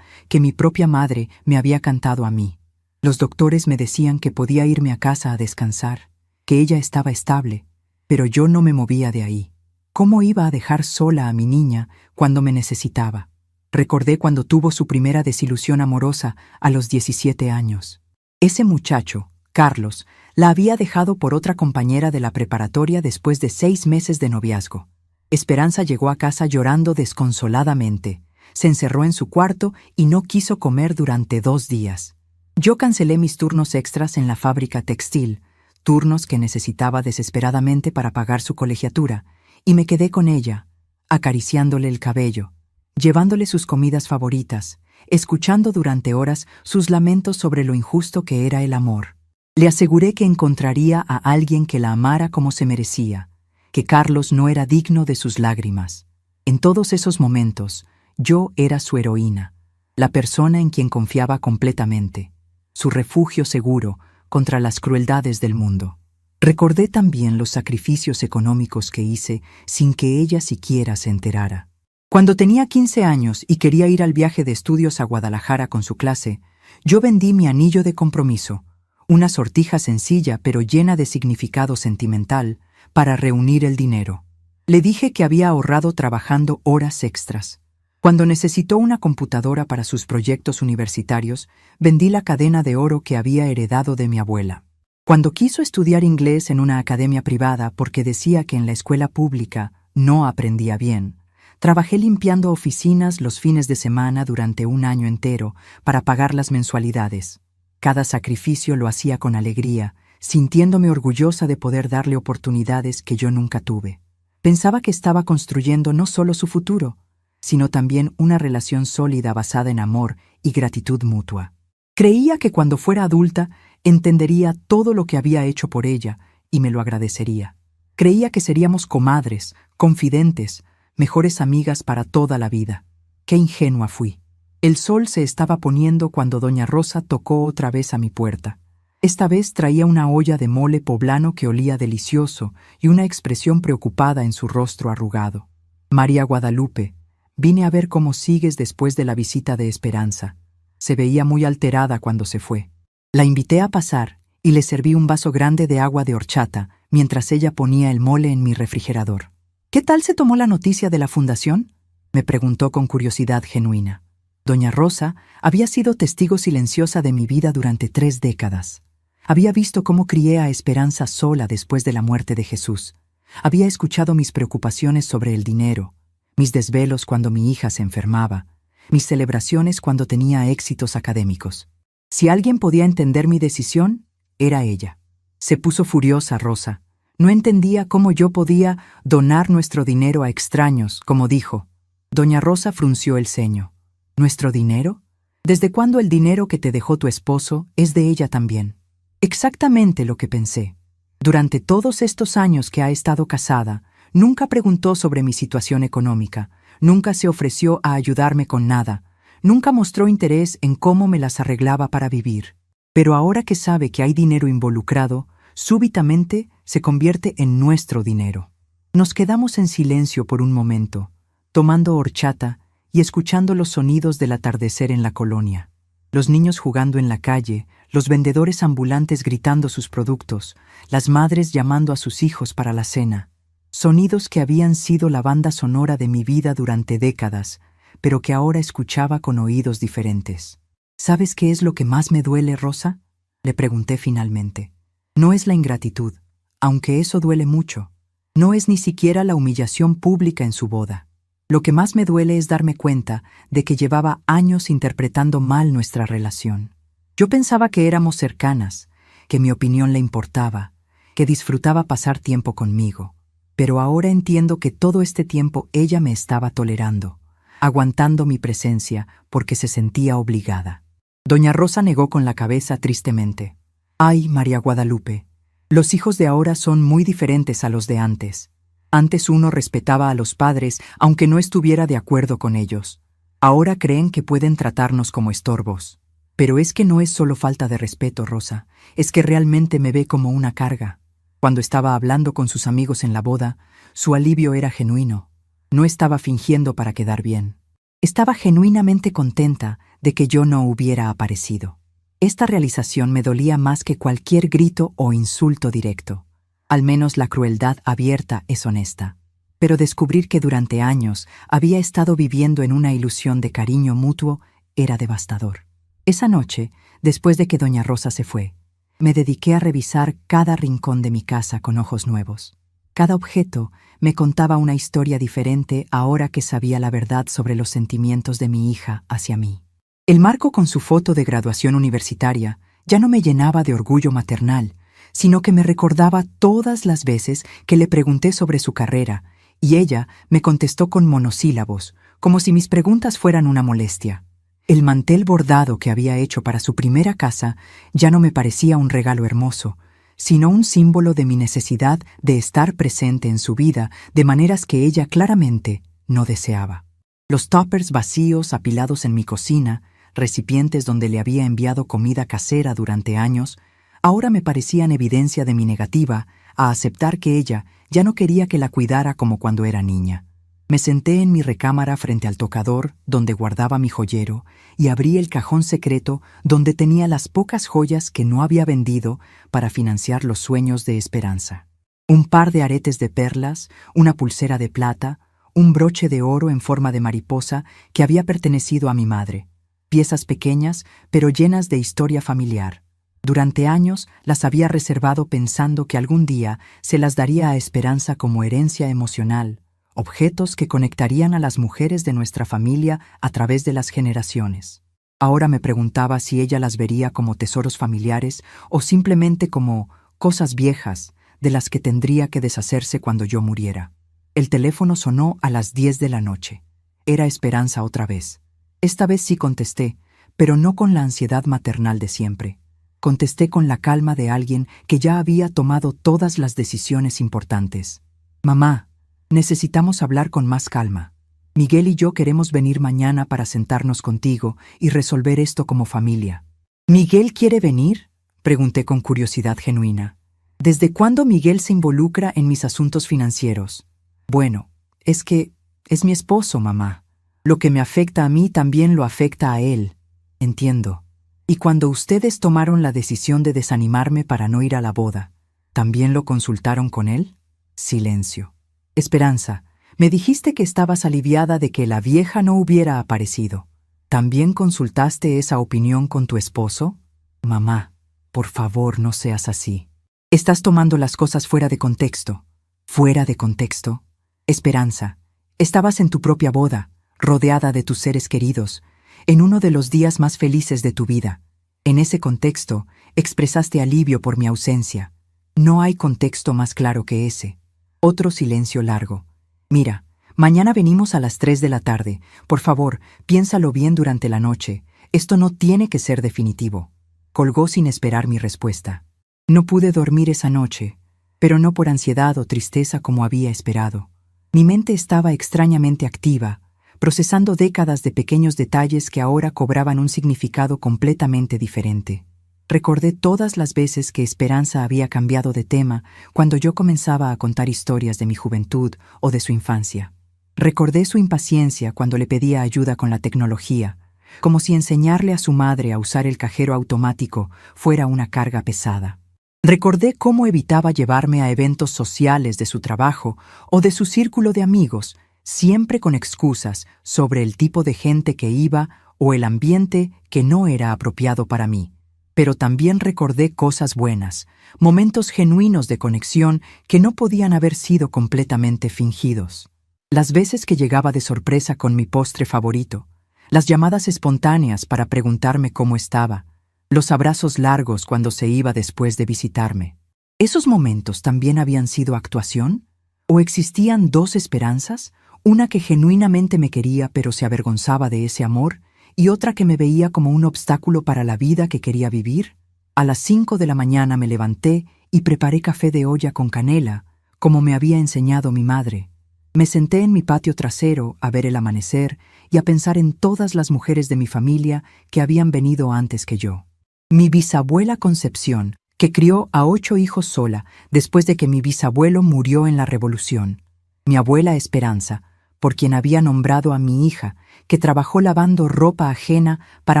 S1: que mi propia madre me había cantado a mí. Los doctores me decían que podía irme a casa a descansar, que ella estaba estable, pero yo no me movía de ahí. ¿Cómo iba a dejar sola a mi niña cuando me necesitaba? Recordé cuando tuvo su primera desilusión amorosa a los 17 años. Ese muchacho, Carlos, la había dejado por otra compañera de la preparatoria después de 6 meses de noviazgo. Esperanza llegó a casa llorando desconsoladamente. Se encerró en su cuarto y no quiso comer durante 2 días. Yo cancelé mis turnos extras en la fábrica textil, turnos que necesitaba desesperadamente para pagar su colegiatura, y me quedé con ella, acariciándole el cabello, llevándole sus comidas favoritas, escuchando durante horas sus lamentos sobre lo injusto que era el amor. Le aseguré que encontraría a alguien que la amara como se merecía, que Carlos no era digno de sus lágrimas. En todos esos momentos, yo era su heroína, la persona en quien confiaba completamente, su refugio seguro contra las crueldades del mundo. Recordé también los sacrificios económicos que hice sin que ella siquiera se enterara. Cuando tenía 15 años y quería ir al viaje de estudios a Guadalajara con su clase, yo vendí mi anillo de compromiso, una sortija sencilla pero llena de significado sentimental, para reunir el dinero. Le dije que había ahorrado trabajando horas extras. Cuando necesitó una computadora para sus proyectos universitarios, vendí la cadena de oro que había heredado de mi abuela. Cuando quiso estudiar inglés en una academia privada porque decía que en la escuela pública no aprendía bien, trabajé limpiando oficinas los fines de semana durante 1 año entero para pagar las mensualidades. Cada sacrificio lo hacía con alegría, sintiéndome orgullosa de poder darle oportunidades que yo nunca tuve. Pensaba que estaba construyendo no solo su futuro, sino también una relación sólida basada en amor y gratitud mutua. Creía que cuando fuera adulta entendería todo lo que había hecho por ella y me lo agradecería. Creía que seríamos comadres, confidentes, mejores amigas para toda la vida. Qué ingenua fui. El sol se estaba poniendo cuando doña Rosa tocó otra vez a mi puerta. Esta vez traía una olla de mole poblano que olía delicioso y una expresión preocupada en su rostro arrugado. María Guadalupe, vine a ver cómo sigues después de la visita de Esperanza. Se veía muy alterada cuando se fue. La invité a pasar y le serví un vaso grande de agua de horchata mientras ella ponía el mole en mi refrigerador. ¿Qué tal se tomó la noticia de la fundación?, me preguntó con curiosidad genuina. Doña Rosa había sido testigo silenciosa de mi vida durante 3 décadas. Había visto cómo crié a Esperanza sola después de la muerte de Jesús. Había escuchado mis preocupaciones sobre el dinero, mis desvelos cuando mi hija se enfermaba, mis celebraciones cuando tenía éxitos académicos. Si alguien podía entender mi decisión, era ella. Se puso furiosa Rosa. No entendía cómo yo podía donar nuestro dinero a extraños, como dijo. Doña Rosa frunció el ceño. ¿Nuestro dinero? ¿Desde cuándo el dinero que te dejó tu esposo es de ella también? Exactamente lo que pensé. Durante todos estos años que ha estado casada, nunca preguntó sobre mi situación económica, nunca se ofreció a ayudarme con nada, nunca mostró interés en cómo me las arreglaba para vivir. Pero ahora que sabe que hay dinero involucrado, súbitamente se convierte en nuestro dinero. Nos quedamos en silencio por un momento, tomando horchata y escuchando los sonidos del atardecer en la colonia. Los niños jugando en la calle, los vendedores ambulantes gritando sus productos, las madres llamando a sus hijos para la cena. Sonidos que habían sido la banda sonora de mi vida durante décadas, pero que ahora escuchaba con oídos diferentes. ¿Sabes qué es lo que más me duele, Rosa?, le pregunté finalmente. No es la ingratitud, aunque eso duele mucho. No es ni siquiera la humillación pública en su boda. Lo que más me duele es darme cuenta de que llevaba años interpretando mal nuestra relación. Yo pensaba que éramos cercanas, que mi opinión le importaba, que disfrutaba pasar tiempo conmigo. Pero ahora entiendo que todo este tiempo ella me estaba tolerando, aguantando mi presencia porque se sentía obligada. Doña Rosa negó con la cabeza tristemente. Ay, María Guadalupe, los hijos de ahora son muy diferentes a los de antes. Antes uno respetaba a los padres aunque no estuviera de acuerdo con ellos. Ahora creen que pueden tratarnos como estorbos. Pero es que no es solo falta de respeto, Rosa, es que realmente me ve como una carga. Cuando estaba hablando con sus amigos en la boda, su alivio era genuino. No estaba fingiendo para quedar bien. Estaba genuinamente contenta de que yo no hubiera aparecido. Esta realización me dolía más que cualquier grito o insulto directo. Al menos la crueldad abierta es honesta. Pero descubrir que durante años había estado viviendo en una ilusión de cariño mutuo era devastador. Esa noche, después de que doña Rosa se fue, me dediqué a revisar cada rincón de mi casa con ojos nuevos. Cada objeto me contaba una historia diferente ahora que sabía la verdad sobre los sentimientos de mi hija hacia mí. El marco con su foto de graduación universitaria ya no me llenaba de orgullo maternal, sino que me recordaba todas las veces que le pregunté sobre su carrera, y ella me contestó con monosílabos, como si mis preguntas fueran una molestia. El mantel bordado que había hecho para su primera casa ya no me parecía un regalo hermoso, sino un símbolo de mi necesidad de estar presente en su vida de maneras que ella claramente no deseaba. Los tuppers vacíos apilados en mi cocina, recipientes donde le había enviado comida casera durante años, ahora me parecían evidencia de mi negativa a aceptar que ella ya no quería que la cuidara como cuando era niña. Me senté en mi recámara frente al tocador donde guardaba mi joyero y abrí el cajón secreto donde tenía las pocas joyas que no había vendido para financiar los sueños de Esperanza. Un par de aretes de perlas, una pulsera de plata, un broche de oro en forma de mariposa que había pertenecido a mi madre. Piezas pequeñas, pero llenas de historia familiar. Durante años las había reservado pensando que algún día se las daría a Esperanza como herencia emocional, objetos que conectarían a las mujeres de nuestra familia a través de las generaciones. Ahora me preguntaba si ella las vería como tesoros familiares o simplemente como cosas viejas de las que tendría que deshacerse cuando yo muriera. El teléfono sonó a las 10 de la noche. Era Esperanza otra vez. Esta vez sí contesté, pero no con la ansiedad maternal de siempre. Contesté con la calma de alguien que ya había tomado todas las decisiones importantes. Mamá, necesitamos hablar con más calma. Miguel y yo queremos venir mañana para sentarnos contigo y resolver esto como familia. ¿Miguel quiere venir?, pregunté con curiosidad genuina. ¿Desde cuándo Miguel se involucra en mis asuntos financieros? Bueno, es que es mi esposo, mamá. Lo que me afecta a mí también lo afecta a él. Entiendo. Y cuando ustedes tomaron la decisión de desanimarme para no ir a la boda, ¿también lo consultaron con él? Silencio. Esperanza, me dijiste que estabas aliviada de que la vieja no hubiera aparecido. ¿También consultaste esa opinión con tu esposo? Mamá, por favor, no seas así. Estás tomando las cosas fuera de contexto. ¿Fuera de contexto? Esperanza, estabas en tu propia boda, rodeada de tus seres queridos, en uno de los días más felices de tu vida. En ese contexto, expresaste alivio por mi ausencia. No hay contexto más claro que ese. Otro silencio largo. Mira, Mañana venimos a las 3 de la tarde. Por favor, piénsalo bien durante la noche. Esto no tiene que ser definitivo. Colgó sin esperar mi respuesta. No pude dormir esa noche, pero no por ansiedad o tristeza como había esperado. Mi mente estaba extrañamente activa, procesando décadas de pequeños detalles que ahora cobraban un significado completamente diferente. Recordé todas las veces que Esperanza había cambiado de tema cuando yo comenzaba a contar historias de mi juventud o de su infancia. Recordé su impaciencia cuando le pedía ayuda con la tecnología, como si enseñarle a su madre a usar el cajero automático fuera una carga pesada. Recordé cómo evitaba llevarme a eventos sociales de su trabajo o de su círculo de amigos, siempre con excusas sobre el tipo de gente que iba o el ambiente que no era apropiado para mí. Pero también recordé cosas buenas, momentos genuinos de conexión que no podían haber sido completamente fingidos. Las veces que llegaba de sorpresa con mi postre favorito, las llamadas espontáneas para preguntarme cómo estaba, los abrazos largos cuando se iba después de visitarme. ¿Esos momentos también habían sido actuación? ¿O existían dos Esperanzas? Una que genuinamente me quería pero se avergonzaba de ese amor, y otra que me veía como un obstáculo para la vida que quería vivir. A las 5 de la mañana me levanté y preparé café de olla con canela, como me había enseñado mi madre. Me senté en mi patio trasero a ver el amanecer y a pensar en todas las mujeres de mi familia que habían venido antes que yo. Mi bisabuela Concepción, que crió a 8 hijos sola después de que mi bisabuelo murió en la Revolución. Mi abuela Esperanza, por quien había nombrado a mi hija, que trabajó lavando ropa ajena para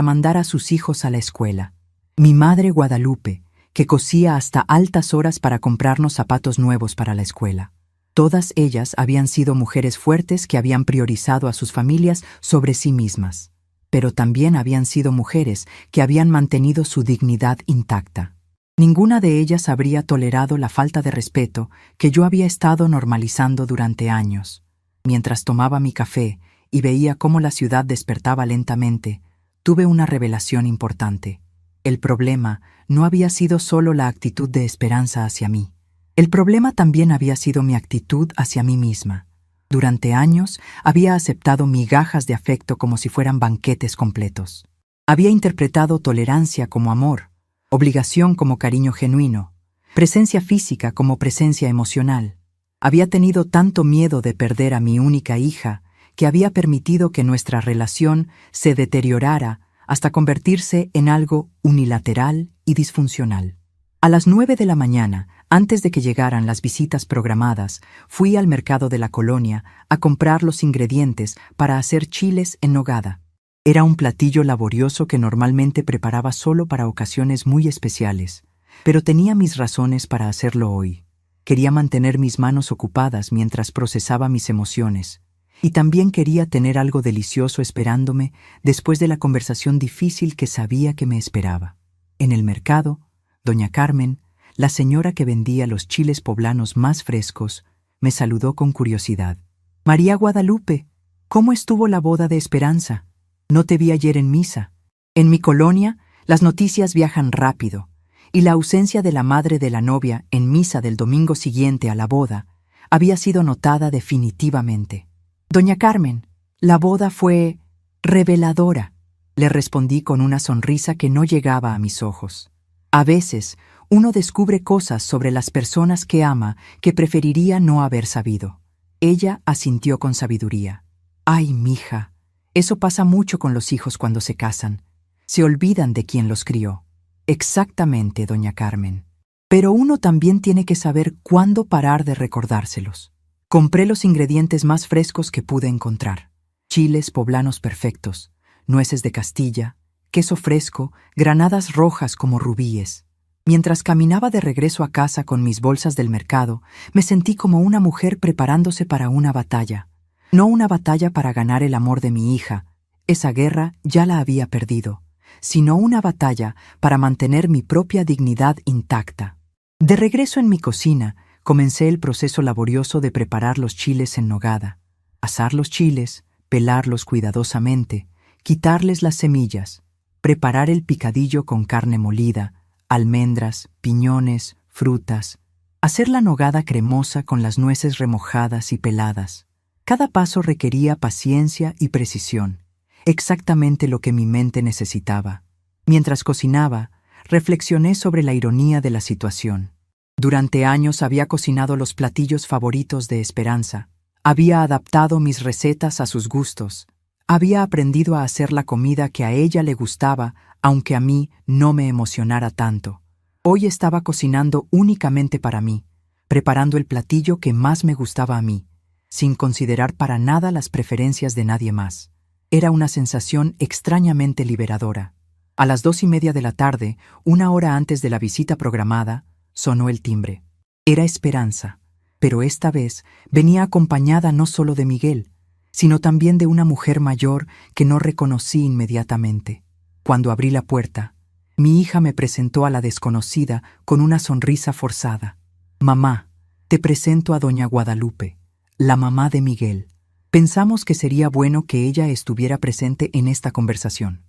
S1: mandar a sus hijos a la escuela. Mi madre Guadalupe, que cosía hasta altas horas para comprarnos zapatos nuevos para la escuela. Todas ellas habían sido mujeres fuertes que habían priorizado a sus familias sobre sí mismas. Pero también habían sido mujeres que habían mantenido su dignidad intacta. Ninguna de ellas habría tolerado la falta de respeto que yo había estado normalizando durante años. Mientras tomaba mi café y veía cómo la ciudad despertaba lentamente, tuve una revelación importante. El problema no había sido solo la actitud de Esperanza hacia mí. El problema también había sido mi actitud hacia mí misma. Durante años había aceptado migajas de afecto como si fueran banquetes completos. Había interpretado tolerancia como amor, obligación como cariño genuino, presencia física como presencia emocional. Había tenido tanto miedo de perder a mi única hija que había permitido que nuestra relación se deteriorara hasta convertirse en algo unilateral y disfuncional. A las 9 de la mañana, antes de que llegaran las visitas programadas, fui al mercado de la colonia a comprar los ingredientes para hacer chiles en nogada. Era un platillo laborioso que normalmente preparaba solo para ocasiones muy especiales, pero tenía mis razones para hacerlo hoy. Quería mantener mis manos ocupadas mientras procesaba mis emociones, y también quería tener algo delicioso esperándome después de la conversación difícil que sabía que me esperaba. En el mercado, doña Carmen, la señora que vendía los chiles poblanos más frescos, me saludó con curiosidad. «María Guadalupe, ¿cómo estuvo la boda de Esperanza? No te vi ayer en misa». En mi colonia, las noticias viajan rápido, y la ausencia de la madre de la novia en misa del domingo siguiente a la boda había sido notada definitivamente. «Doña Carmen, la boda fue reveladora», le respondí con una sonrisa que no llegaba a mis ojos. A veces, uno descubre cosas sobre las personas que ama que preferiría no haber sabido. Ella asintió con sabiduría. «Ay, mija, eso pasa mucho con los hijos cuando se casan. Se olvidan de quién los crió». «Exactamente, doña Carmen. Pero uno también tiene que saber cuándo parar de recordárselos». Compré los ingredientes más frescos que pude encontrar. Chiles poblanos perfectos, nueces de Castilla, queso fresco, granadas rojas como rubíes. Mientras caminaba de regreso a casa con mis bolsas del mercado, me sentí como una mujer preparándose para una batalla. No una batalla para ganar el amor de mi hija, esa guerra ya la había perdido, sino una batalla para mantener mi propia dignidad intacta. De regreso en mi cocina, comencé el proceso laborioso de preparar los chiles en nogada. Asar los chiles, pelarlos cuidadosamente, quitarles las semillas, preparar el picadillo con carne molida, almendras, piñones, frutas, hacer la nogada cremosa con las nueces remojadas y peladas, Cada paso requería paciencia y precisión, exactamente lo que mi mente necesitaba. Mientras cocinaba, reflexioné sobre la ironía de la situación. Durante años había cocinado los platillos favoritos de Esperanza. Había adaptado mis recetas a sus gustos. Había aprendido a hacer la comida que a ella le gustaba, aunque a mí no me emocionara tanto. Hoy estaba cocinando únicamente para mí, preparando el platillo que más me gustaba a mí, sin considerar para nada las preferencias de nadie más. Era una sensación extrañamente liberadora. A las 2:30 de la tarde, una hora antes de la visita programada, sonó el timbre. Era Esperanza, pero esta vez venía acompañada no solo de Miguel, sino también de una mujer mayor que no reconocí inmediatamente. Cuando abrí la puerta, mi hija me presentó a la desconocida con una sonrisa forzada. «Mamá, te presento a doña Guadalupe, la mamá de Miguel. Pensamos que sería bueno que ella estuviera presente en esta conversación».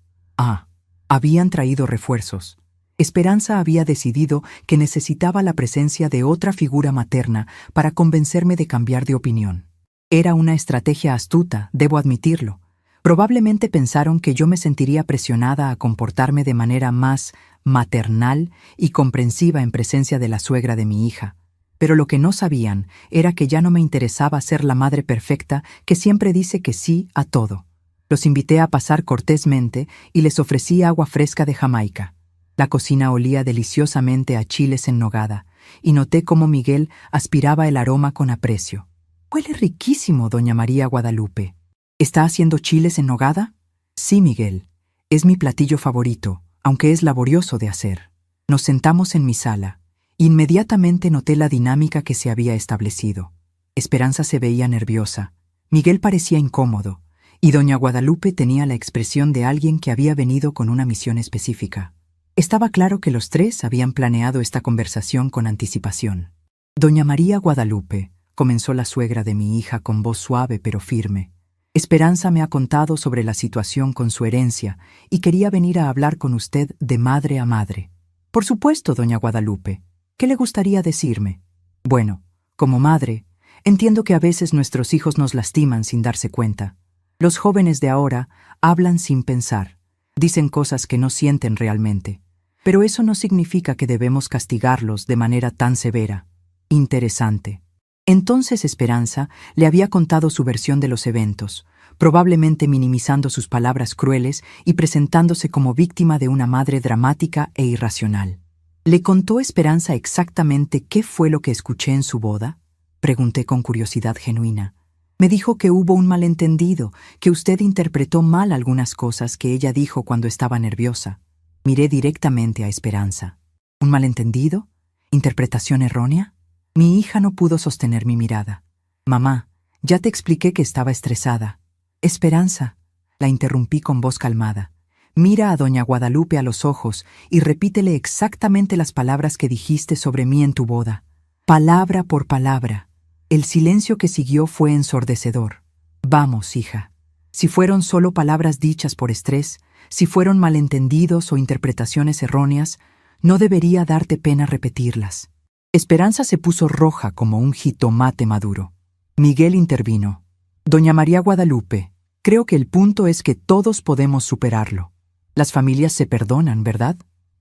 S1: Habían traído refuerzos. Esperanza había decidido que necesitaba la presencia de otra figura materna para convencerme de cambiar de opinión. Era una estrategia astuta, debo admitirlo. Probablemente pensaron que yo me sentiría presionada a comportarme de manera más maternal y comprensiva en presencia de la suegra de mi hija. Pero lo que no sabían era que ya no me interesaba ser la madre perfecta que siempre dice que sí a todo. Los invité a pasar cortésmente y les ofrecí agua fresca de Jamaica. La cocina olía deliciosamente a chiles en nogada, y noté cómo Miguel aspiraba el aroma con aprecio. «Huele riquísimo, doña María Guadalupe. ¿Está haciendo chiles en nogada?» «Sí, Miguel. Es mi platillo favorito, aunque es laborioso de hacer». Nos sentamos en mi sala. Inmediatamente noté la dinámica que se había establecido. Esperanza se veía nerviosa. Miguel parecía incómodo, y doña Guadalupe tenía la expresión de alguien que había venido con una misión específica. Estaba claro que los tres habían planeado esta conversación con anticipación. «Doña María Guadalupe», comenzó la suegra de mi hija con voz suave pero firme, «Esperanza me ha contado sobre la situación con su herencia y quería venir a hablar con usted de madre a madre». «Por supuesto, doña Guadalupe. ¿Qué le gustaría decirme?» «Bueno, como madre, entiendo que a veces nuestros hijos nos lastiman sin darse cuenta. Los jóvenes de ahora hablan sin pensar, dicen cosas que no sienten realmente. Pero eso no significa que debemos castigarlos de manera tan severa». «Interesante». Entonces Esperanza le había contado su versión de los eventos, probablemente minimizando sus palabras crueles y presentándose como víctima de una madre dramática e irracional. «¿Le contó Esperanza exactamente qué fue lo que escuché en su boda?», pregunté con curiosidad genuina. «Me dijo que hubo un malentendido, que usted interpretó mal algunas cosas que ella dijo cuando estaba nerviosa». Miré directamente a Esperanza. «¿Un malentendido? ¿Interpretación errónea?». Mi hija no pudo sostener mi mirada. «Mamá, ya te expliqué que estaba estresada». «Esperanza», la interrumpí con voz calmada. «Mira a doña Guadalupe a los ojos y repítele exactamente las palabras que dijiste sobre mí en tu boda. Palabra por palabra». El silencio que siguió fue ensordecedor. «Vamos, hija. Si fueron solo palabras dichas por estrés, si fueron malentendidos o interpretaciones erróneas, no debería darte pena repetirlas». Esperanza se puso roja como un jitomate maduro. Miguel intervino. «Doña María Guadalupe, creo que el punto es que todos podemos superarlo. Las familias se perdonan, ¿verdad?».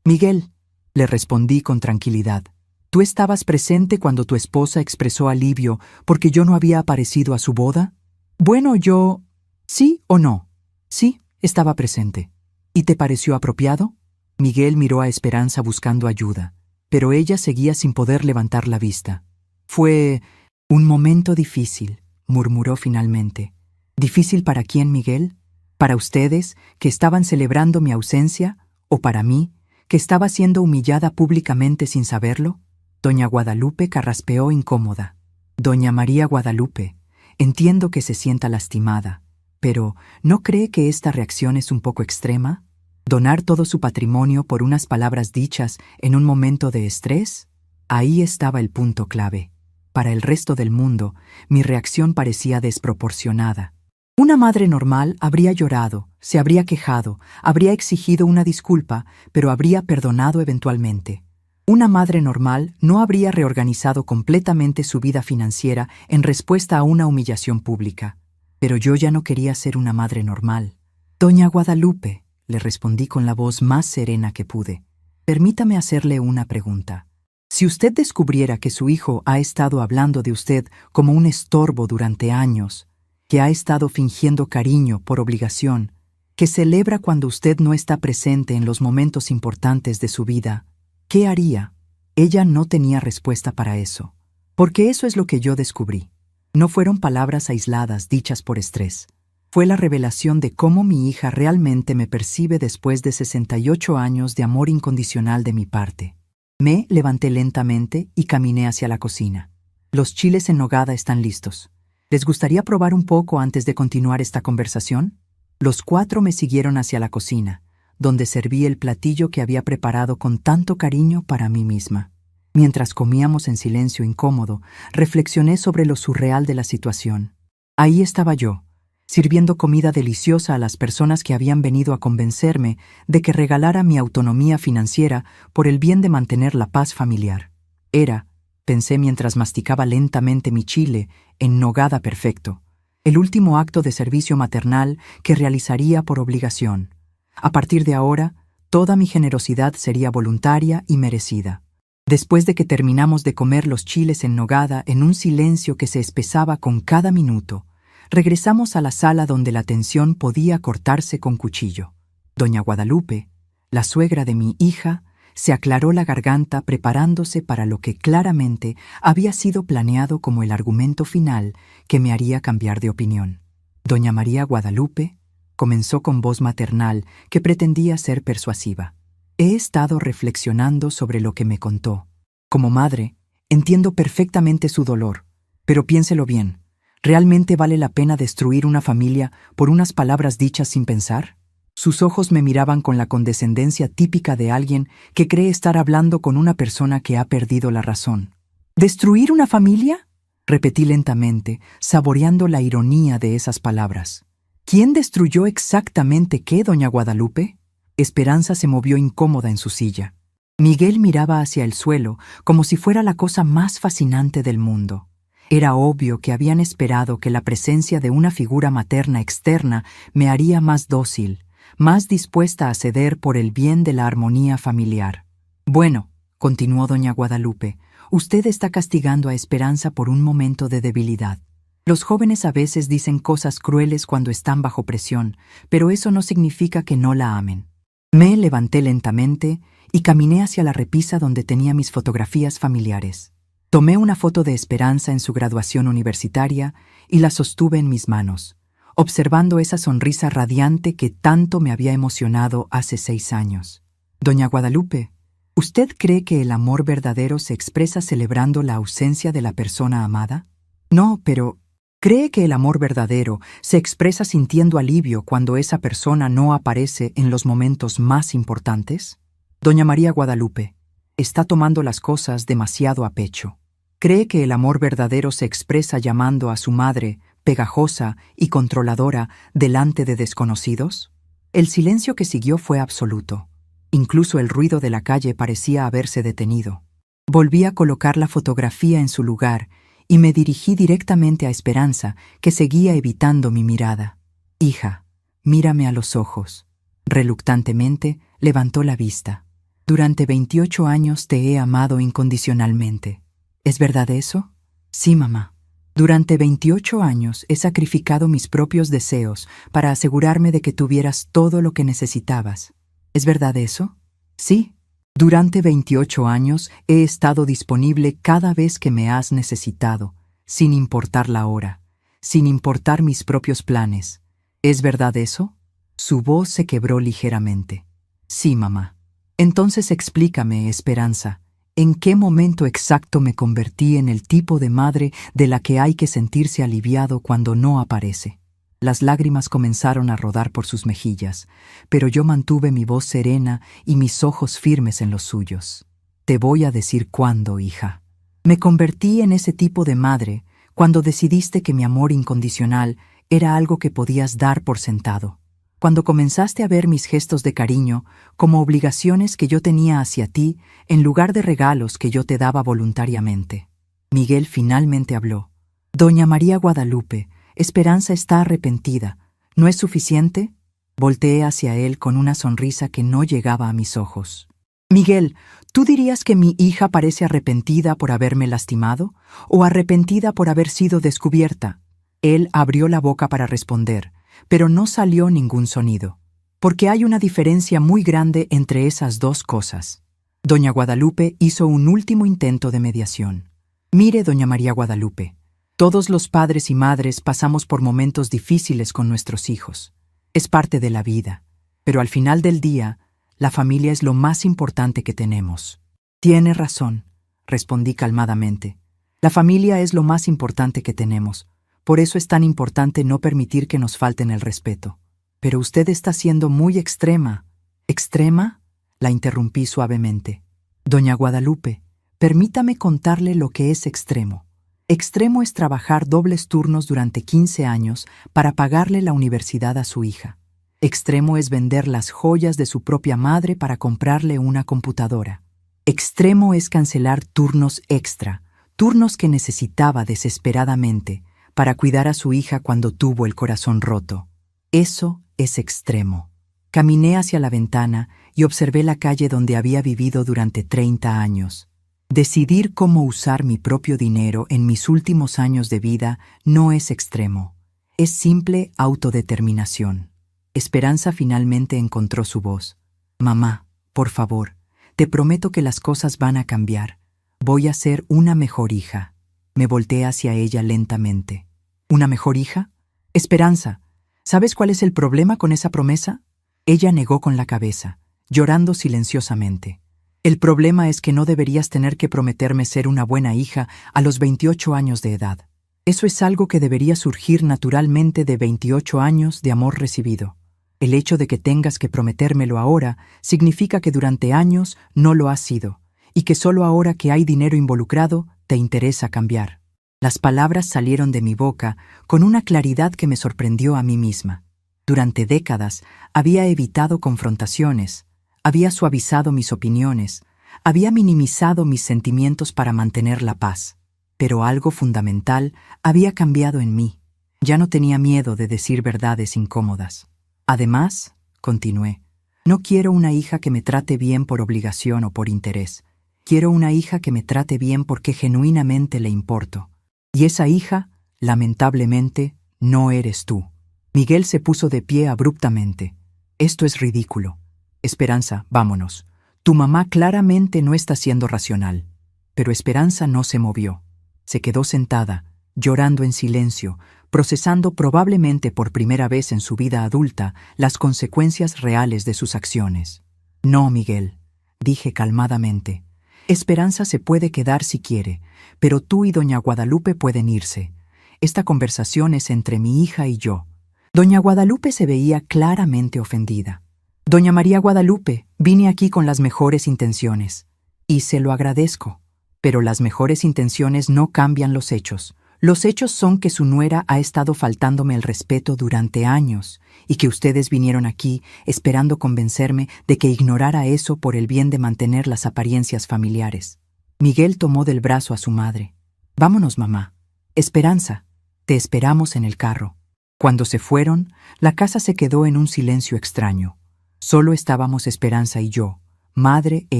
S1: «Miguel», le respondí con tranquilidad, «¿tú estabas presente cuando tu esposa expresó alivio porque yo no había aparecido a su boda?». «Bueno, yo... ¿Sí o no?». «Sí, estaba presente». «¿Y te pareció apropiado?». Miguel miró a Esperanza buscando ayuda, pero ella seguía sin poder levantar la vista. «Fue un momento difícil», murmuró finalmente. «¿Difícil para quién, Miguel? ¿Para ustedes, que estaban celebrando mi ausencia? ¿O para mí, que estaba siendo humillada públicamente sin saberlo?». Doña Guadalupe carraspeó incómoda. «Doña María Guadalupe, entiendo que se sienta lastimada, pero ¿no cree que esta reacción es un poco extrema? ¿Donar todo su patrimonio por unas palabras dichas en un momento de estrés?». Ahí estaba el punto clave. Para el resto del mundo, mi reacción parecía desproporcionada. Una madre normal habría llorado, se habría quejado, habría exigido una disculpa, pero habría perdonado eventualmente. Una madre normal no habría reorganizado completamente su vida financiera en respuesta a una humillación pública. Pero yo ya no quería ser una madre normal. Doña Guadalupe, le respondí con la voz más serena que pude, permítame hacerle una pregunta. Si usted descubriera que su hijo ha estado hablando de usted como un estorbo durante años, que ha estado fingiendo cariño por obligación, que celebra cuando usted no está presente en los momentos importantes de su vida, ¿qué haría? Ella no tenía respuesta para eso, porque eso es lo que yo descubrí. No fueron palabras aisladas dichas por estrés. Fue la revelación de cómo mi hija realmente me percibe después de 68 años de amor incondicional de mi parte. Me levanté lentamente y caminé hacia la cocina. Los chiles en nogada están listos. ¿Les gustaría probar un poco antes de continuar esta conversación? Los 4 me siguieron hacia la cocina, donde serví el platillo que había preparado con tanto cariño para mí misma. Mientras comíamos en silencio incómodo, reflexioné sobre lo surreal de la situación. Ahí estaba yo, sirviendo comida deliciosa a las personas que habían venido a convencerme de que regalara mi autonomía financiera por el bien de mantener la paz familiar. Era, pensé mientras masticaba lentamente mi chile, en nogada perfecto, el último acto de servicio maternal que realizaría por obligación. A partir de ahora, toda mi generosidad sería voluntaria y merecida. Después de que terminamos de comer los chiles en nogada en un silencio que se espesaba con cada minuto, regresamos a la sala donde la tensión podía cortarse con cuchillo. Doña Guadalupe, la suegra de mi hija, se aclaró la garganta preparándose para lo que claramente había sido planeado como el argumento final que me haría cambiar de opinión. Doña María Guadalupe comenzó con voz maternal que pretendía ser persuasiva. He estado reflexionando sobre lo que me contó. Como madre, entiendo perfectamente su dolor, pero piénselo bien. ¿Realmente vale la pena destruir una familia por unas palabras dichas sin pensar? Sus ojos me miraban con la condescendencia típica de alguien que cree estar hablando con una persona que ha perdido la razón. ¿Destruir una familia? Repetí lentamente, saboreando la ironía de esas palabras. ¿Quién destruyó exactamente qué, doña Guadalupe? Esperanza se movió incómoda en su silla. Miguel miraba hacia el suelo como si fuera la cosa más fascinante del mundo. Era obvio que habían esperado que la presencia de una figura materna externa me haría más dócil, más dispuesta a ceder por el bien de la armonía familiar. Bueno, continuó doña Guadalupe, usted está castigando a Esperanza por un momento de debilidad. Los jóvenes a veces dicen cosas crueles cuando están bajo presión, pero eso no significa que no la amen. Me levanté lentamente y caminé hacia la repisa donde tenía mis fotografías familiares. Tomé una foto de Esperanza en su graduación universitaria y la sostuve en mis manos, observando esa sonrisa radiante que tanto me había emocionado hace 6 años. Doña Guadalupe, ¿usted cree que el amor verdadero se expresa celebrando la ausencia de la persona amada? No, pero ¿cree que el amor verdadero se expresa sintiendo alivio cuando esa persona no aparece en los momentos más importantes? Doña María Guadalupe, está tomando las cosas demasiado a pecho. ¿Cree que el amor verdadero se expresa llamando a su madre, pegajosa y controladora, delante de desconocidos? El silencio que siguió fue absoluto. Incluso el ruido de la calle parecía haberse detenido. Volví a colocar la fotografía en su lugar y me dirigí directamente a Esperanza, que seguía evitando mi mirada. Hija, mírame a los ojos. Reluctantemente levantó la vista. Durante 28 años te he amado incondicionalmente. ¿Es verdad eso? Sí, mamá. Durante 28 años he sacrificado mis propios deseos para asegurarme de que tuvieras todo lo que necesitabas. ¿Es verdad eso? Sí. Durante 28 años he estado disponible cada vez que me has necesitado, sin importar la hora, sin importar mis propios planes. ¿Es verdad eso? Su voz se quebró ligeramente. Sí, mamá. Entonces explícame, Esperanza, ¿en qué momento exacto me convertí en el tipo de madre de la que hay que sentirse aliviado cuando no aparece? Las lágrimas comenzaron a rodar por sus mejillas, pero yo mantuve mi voz serena y mis ojos firmes en los suyos. Te voy a decir cuándo, hija. Me convertí en ese tipo de madre cuando decidiste que mi amor incondicional era algo que podías dar por sentado. cuando comenzaste a ver mis gestos de cariño como obligaciones que yo tenía hacia ti en lugar de regalos que yo te daba voluntariamente. Miguel finalmente habló. Doña María Guadalupe, Esperanza está arrepentida. ¿No es suficiente? Volteé hacia él con una sonrisa que no llegaba a mis ojos. Miguel, ¿tú dirías que mi hija parece arrepentida por haberme lastimado o arrepentida por haber sido descubierta? Él abrió la boca para responder, pero no salió ningún sonido, porque hay una diferencia muy grande entre esas dos cosas. Doña Guadalupe hizo un último intento de mediación. Mire, doña María Guadalupe, todos los padres y madres pasamos por momentos difíciles con nuestros hijos. Es parte de la vida, pero al final del día, la familia es lo más importante que tenemos. Tiene razón, respondí calmadamente. La familia es lo más importante que tenemos. Por eso es tan importante no permitir que nos falten el respeto. Pero usted está siendo muy extrema. ¿Extrema? La interrumpí suavemente. Doña Guadalupe, permítame contarle lo que es extremo. Extremo es trabajar dobles turnos durante 15 años para pagarle la universidad a su hija. Extremo es vender las joyas de su propia madre para comprarle una computadora. Extremo es cancelar turnos extra, turnos que necesitaba desesperadamente para cuidar a su hija cuando tuvo el corazón roto. Eso es extremo. Caminé hacia la ventana y observé la calle donde había vivido durante 30 años. Decidir cómo usar mi propio dinero en mis últimos años de vida no es extremo. Es simple autodeterminación. Esperanza finalmente encontró su voz. Mamá, por favor, te prometo que las cosas van a cambiar. Voy a ser una mejor hija. Me volteé hacia ella lentamente. ¿Una mejor hija? Esperanza, ¿sabes cuál es el problema con esa promesa? Ella negó con la cabeza, llorando silenciosamente. El problema es que no deberías tener que prometerme ser una buena hija a los 28 años de edad. Eso es algo que debería surgir naturalmente de 28 años de amor recibido. El hecho de que tengas que prometérmelo ahora significa que durante años no lo has sido, y que solo ahora que hay dinero involucrado te interesa cambiar. Las palabras salieron de mi boca con una claridad que me sorprendió a mí misma. Durante décadas había evitado confrontaciones, había suavizado mis opiniones, había minimizado mis sentimientos para mantener la paz. Pero algo fundamental había cambiado en mí. Ya no tenía miedo de decir verdades incómodas. Además, continué, no quiero una hija que me trate bien por obligación o por interés. Quiero una hija que me trate bien porque genuinamente le importo. Y esa hija, lamentablemente, no eres tú. Miguel se puso de pie abruptamente. Esto es ridículo. Esperanza, vámonos. Tu mamá claramente no está siendo racional. Pero Esperanza no se movió. Se quedó sentada, llorando en silencio, procesando probablemente por primera vez en su vida adulta las consecuencias reales de sus acciones. No, Miguel, dije calmadamente. Esperanza se puede quedar si quiere, pero tú y doña Guadalupe pueden irse. Esta conversación es entre mi hija y yo. Doña Guadalupe se veía claramente ofendida. Doña María Guadalupe, vine aquí con las mejores intenciones. Y se lo agradezco. Pero las mejores intenciones no cambian los hechos. Los hechos son que su nuera ha estado faltándome el respeto durante años y que ustedes vinieron aquí esperando convencerme de que ignorara eso por el bien de mantener las apariencias familiares. Miguel tomó del brazo a su madre. Vámonos, mamá. Esperanza, te esperamos en el carro. Cuando se fueron, la casa se quedó en un silencio extraño. Solo estábamos Esperanza y yo, madre e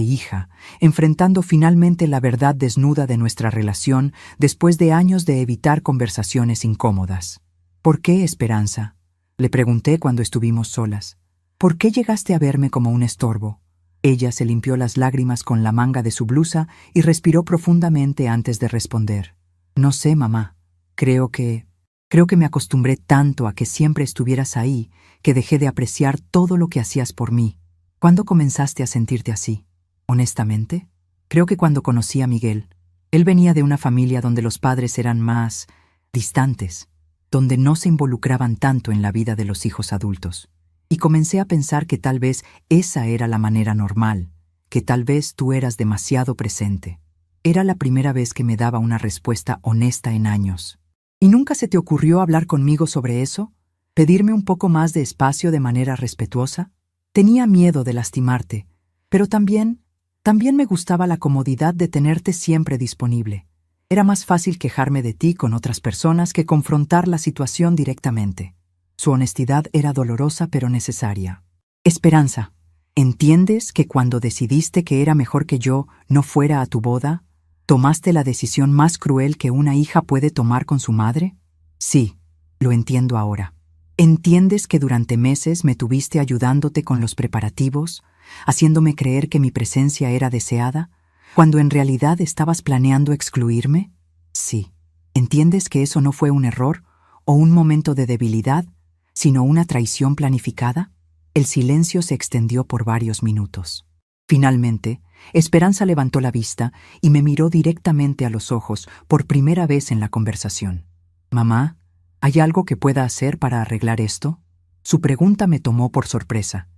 S1: hija, enfrentando finalmente la verdad desnuda de nuestra relación después de años de evitar conversaciones incómodas. ¿Por qué, Esperanza?, le pregunté cuando estuvimos solas. ¿Por qué llegaste a verme como un estorbo? Ella se limpió las lágrimas con la manga de su blusa y respiró profundamente antes de responder. No sé, mamá. Creo que me acostumbré tanto a que siempre estuvieras ahí que dejé de apreciar todo lo que hacías por mí. ¿Cuándo comenzaste a sentirte así? Honestamente, creo que cuando conocí a Miguel. Él venía de una familia donde los padres eran más distantes, donde no se involucraban tanto en la vida de los hijos adultos. Y comencé a pensar que tal vez esa era la manera normal, que tal vez tú eras demasiado presente. Era la primera vez que me daba una respuesta honesta en años. ¿Y nunca se te ocurrió hablar conmigo sobre eso? ¿Pedirme un poco más de espacio de manera respetuosa? Tenía miedo de lastimarte, pero también me gustaba la comodidad de tenerte siempre disponible. Era más fácil quejarme de ti con otras personas que confrontar la situación directamente. Su honestidad era dolorosa pero necesaria. Esperanza, ¿entiendes que cuando decidiste que era mejor que yo no fuera a tu boda, tomaste la decisión más cruel que una hija puede tomar con su madre? Sí, lo entiendo ahora. ¿Entiendes que durante meses me tuviste ayudándote con los preparativos, haciéndome creer que mi presencia era deseada, cuando en realidad estabas planeando excluirme? Sí. ¿Entiendes que eso no fue un error o un momento de debilidad, sino una traición planificada? El silencio se extendió por varios minutos. Finalmente, Esperanza levantó la vista y me miró directamente a los ojos por primera vez en la conversación. «Mamá, ¿hay algo que pueda hacer para arreglar esto?» Su pregunta me tomó por sorpresa.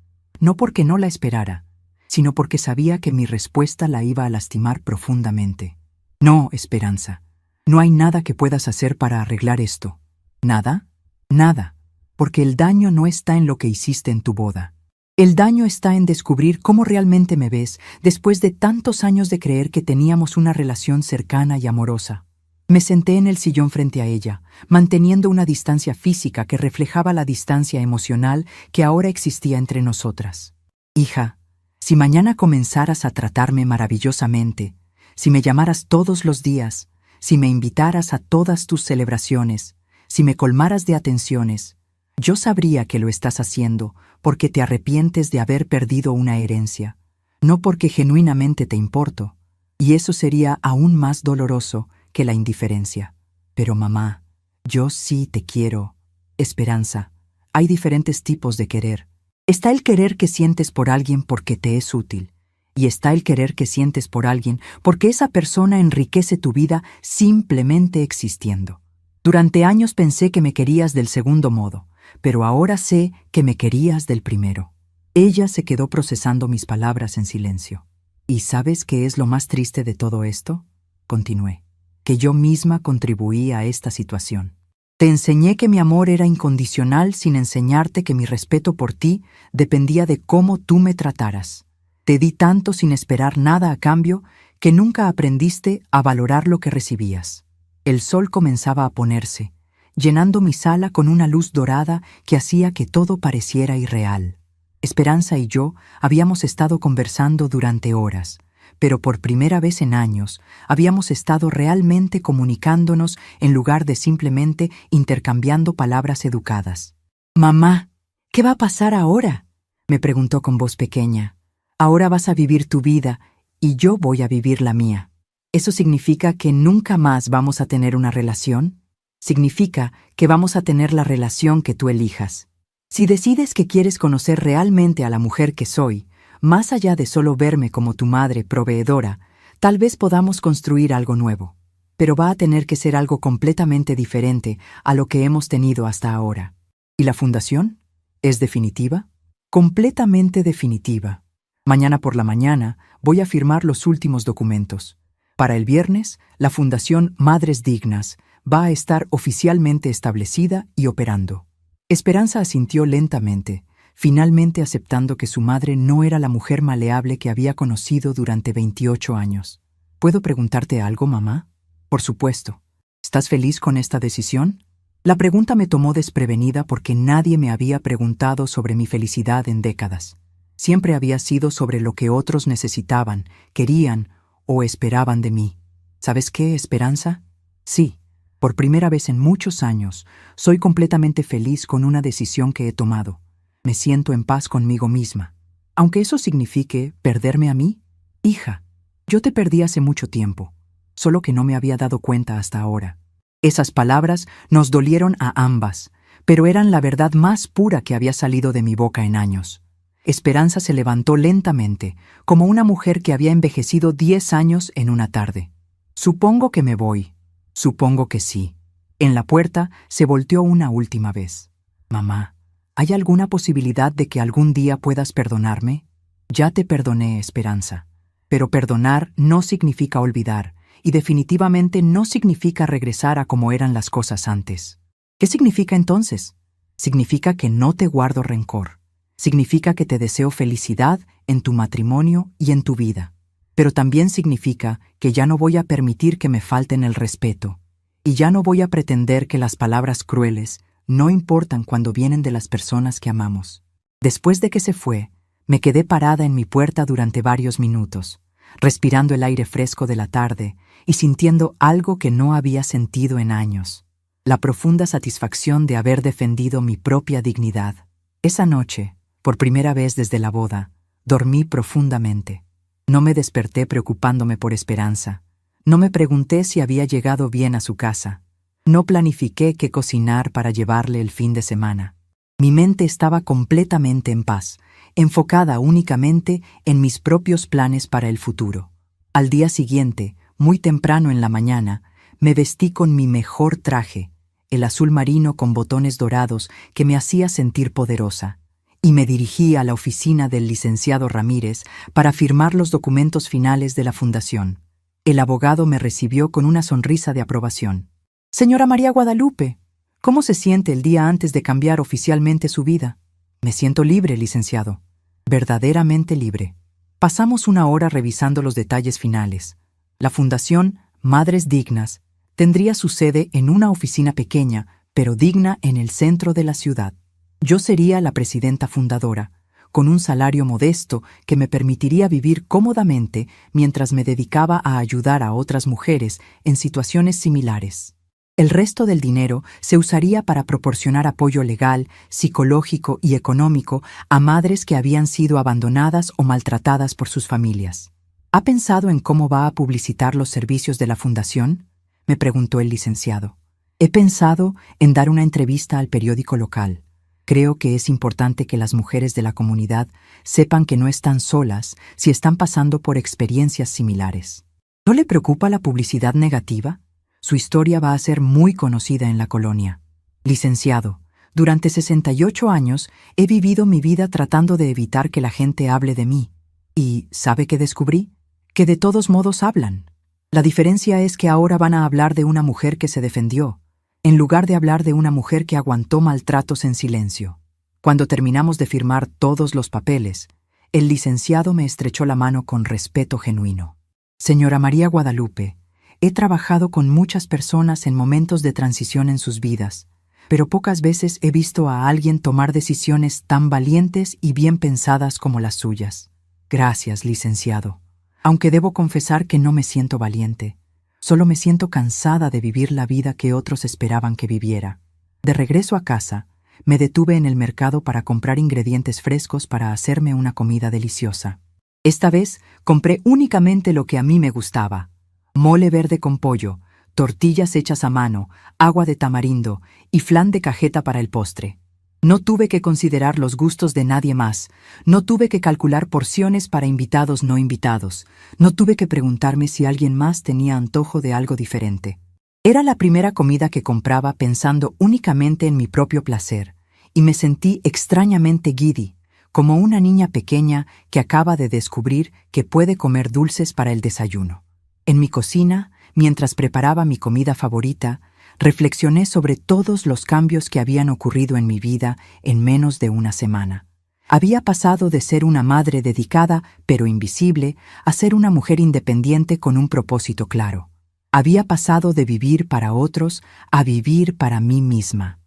S1: No porque no la esperara, sino porque sabía que mi respuesta la iba a lastimar profundamente. «No, Esperanza, no hay nada que puedas hacer para arreglar esto». «¿Nada?» «Nada, porque el daño no está en lo que hiciste en tu boda. El daño está en descubrir cómo realmente me ves después de tantos años de creer que teníamos una relación cercana y amorosa». Me senté en el sillón frente a ella, manteniendo una distancia física que reflejaba la distancia emocional que ahora existía entre nosotras. «Hija, si mañana comenzaras a tratarme maravillosamente, si me llamaras todos los días, si me invitaras a todas tus celebraciones, si me colmaras de atenciones, yo sabría que lo estás haciendo porque te arrepientes de haber perdido una herencia, no porque genuinamente te importo, y eso sería aún más doloroso que la indiferencia. Pero mamá, yo sí te quiero. Esperanza, hay diferentes tipos de querer. Está el querer que sientes por alguien porque te es útil, y está el querer que sientes por alguien porque esa persona enriquece tu vida simplemente existiendo. Durante años pensé que me querías del segundo modo, pero ahora sé que me querías del primero». Ella se quedó procesando mis palabras en silencio. «¿Y sabes qué es lo más triste de todo esto?», continué. «Que yo misma contribuí a esta situación. Te enseñé que mi amor era incondicional sin enseñarte que mi respeto por ti dependía de cómo tú me trataras. Te di tanto sin esperar nada a cambio que nunca aprendiste a valorar lo que recibías». El sol comenzaba a ponerse, llenando mi sala con una luz dorada que hacía que todo pareciera irreal. Esperanza y yo habíamos estado conversando durante horas, pero por primera vez en años habíamos estado realmente comunicándonos en lugar de simplemente intercambiando palabras educadas. «Mamá, ¿qué va a pasar ahora?», me preguntó con voz pequeña. «Ahora vas a vivir tu vida y yo voy a vivir la mía. ¿Eso significa que nunca más vamos a tener una relación? Significa que vamos a tener la relación que tú elijas. Si decides que quieres conocer realmente a la mujer que soy, más allá de solo verme como tu madre proveedora, tal vez podamos construir algo nuevo. Pero va a tener que ser algo completamente diferente a lo que hemos tenido hasta ahora». «¿Y la fundación? ¿Es definitiva?» «Completamente definitiva. Mañana por la mañana voy a firmar los últimos documentos. Para el viernes, la Fundación Madres Dignas va a estar oficialmente establecida y operando». Esperanza asintió lentamente, finalmente aceptando que su madre no era la mujer maleable que había conocido durante 28 años. «¿Puedo preguntarte algo, mamá?» «Por supuesto. ¿Estás feliz con esta decisión?» La pregunta me tomó desprevenida porque nadie me había preguntado sobre mi felicidad en décadas. Siempre había sido sobre lo que otros necesitaban, querían o esperaban de mí. ¿Sabes qué, Esperanza? Sí, por primera vez en muchos años, soy completamente feliz con una decisión que he tomado. Me siento en paz conmigo misma. Aunque eso signifique perderme a mí. Hija, yo te perdí hace mucho tiempo, solo que no me había dado cuenta hasta ahora. Esas palabras nos dolieron a ambas, pero eran la verdad más pura que había salido de mi boca en años. Esperanza se levantó lentamente, como una mujer que había envejecido 10 años en una tarde. «Supongo que me voy. Supongo que sí». En la puerta se volteó una última vez. «Mamá, ¿hay alguna posibilidad de que algún día puedas perdonarme?» «Ya te perdoné, Esperanza. Pero perdonar no significa olvidar, y definitivamente no significa regresar a como eran las cosas antes». «¿Qué significa entonces?» Significa que no te guardo rencor. Significa que te deseo felicidad en tu matrimonio y en tu vida. Pero también significa que ya no voy a permitir que me falten el respeto. Y ya no voy a pretender que las palabras crueles no importan cuando vienen de las personas que amamos. Después de que se fue, me quedé parada en mi puerta durante varios minutos, respirando el aire fresco de la tarde y sintiendo algo que no había sentido en años: la profunda satisfacción de haber defendido mi propia dignidad. Esa noche, por primera vez desde la boda, dormí profundamente. No me desperté preocupándome por Esperanza. No me pregunté si había llegado bien a su casa. No planifiqué qué cocinar para llevarle el fin de semana. Mi mente estaba completamente en paz, enfocada únicamente en mis propios planes para el futuro. Al día siguiente, muy temprano en la mañana, me vestí con mi mejor traje, el azul marino con botones dorados que me hacía sentir poderosa, y me dirigí a la oficina del licenciado Ramírez para firmar los documentos finales de la fundación. El abogado me recibió con una sonrisa de aprobación. «Señora María Guadalupe, ¿cómo se siente el día antes de cambiar oficialmente su vida?» «Me siento libre, licenciado. Verdaderamente libre». Pasamos una hora revisando los detalles finales. La Fundación Madres Dignas tendría su sede en una oficina pequeña, pero digna en el centro de la ciudad. Yo sería la presidenta fundadora, con un salario modesto que me permitiría vivir cómodamente mientras me dedicaba a ayudar a otras mujeres en situaciones similares. El resto del dinero se usaría para proporcionar apoyo legal, psicológico y económico a madres que habían sido abandonadas o maltratadas por sus familias. ¿Ha pensado en cómo va a publicitar los servicios de la fundación?, me preguntó el licenciado. He pensado en dar una entrevista al periódico local. Creo que es importante que las mujeres de la comunidad sepan que no están solas si están pasando por experiencias similares. ¿No le preocupa la publicidad negativa? Su historia va a ser muy conocida en la colonia. Licenciado, durante 68 años he vivido mi vida tratando de evitar que la gente hable de mí. ¿Y sabe qué descubrí? Que de todos modos hablan. La diferencia es que ahora van a hablar de una mujer que se defendió, en lugar de hablar de una mujer que aguantó maltratos en silencio. Cuando terminamos de firmar todos los papeles, el licenciado me estrechó la mano con respeto genuino. Señora María Guadalupe, he trabajado con muchas personas en momentos de transición en sus vidas, pero pocas veces he visto a alguien tomar decisiones tan valientes y bien pensadas como las suyas. Gracias, licenciado. Aunque debo confesar que no me siento valiente. Solo me siento cansada de vivir la vida que otros esperaban que viviera. De regreso a casa, me detuve en el mercado para comprar ingredientes frescos para hacerme una comida deliciosa. Esta vez compré únicamente lo que a mí me gustaba: mole verde con pollo, tortillas hechas a mano, agua de tamarindo y flan de cajeta para el postre. No tuve que considerar los gustos de nadie más, no tuve que calcular porciones para invitados no invitados, no tuve que preguntarme si alguien más tenía antojo de algo diferente. Era la primera comida que compraba pensando únicamente en mi propio placer, y me sentí extrañamente giddy, como una niña pequeña que acaba de descubrir que puede comer dulces para el desayuno. En mi cocina, mientras preparaba mi comida favorita, reflexioné sobre todos los cambios que habían ocurrido en mi vida en menos de una semana. Había pasado de ser una madre dedicada, pero invisible, a ser una mujer independiente con un propósito claro. Había pasado de vivir para otros a vivir para mí misma.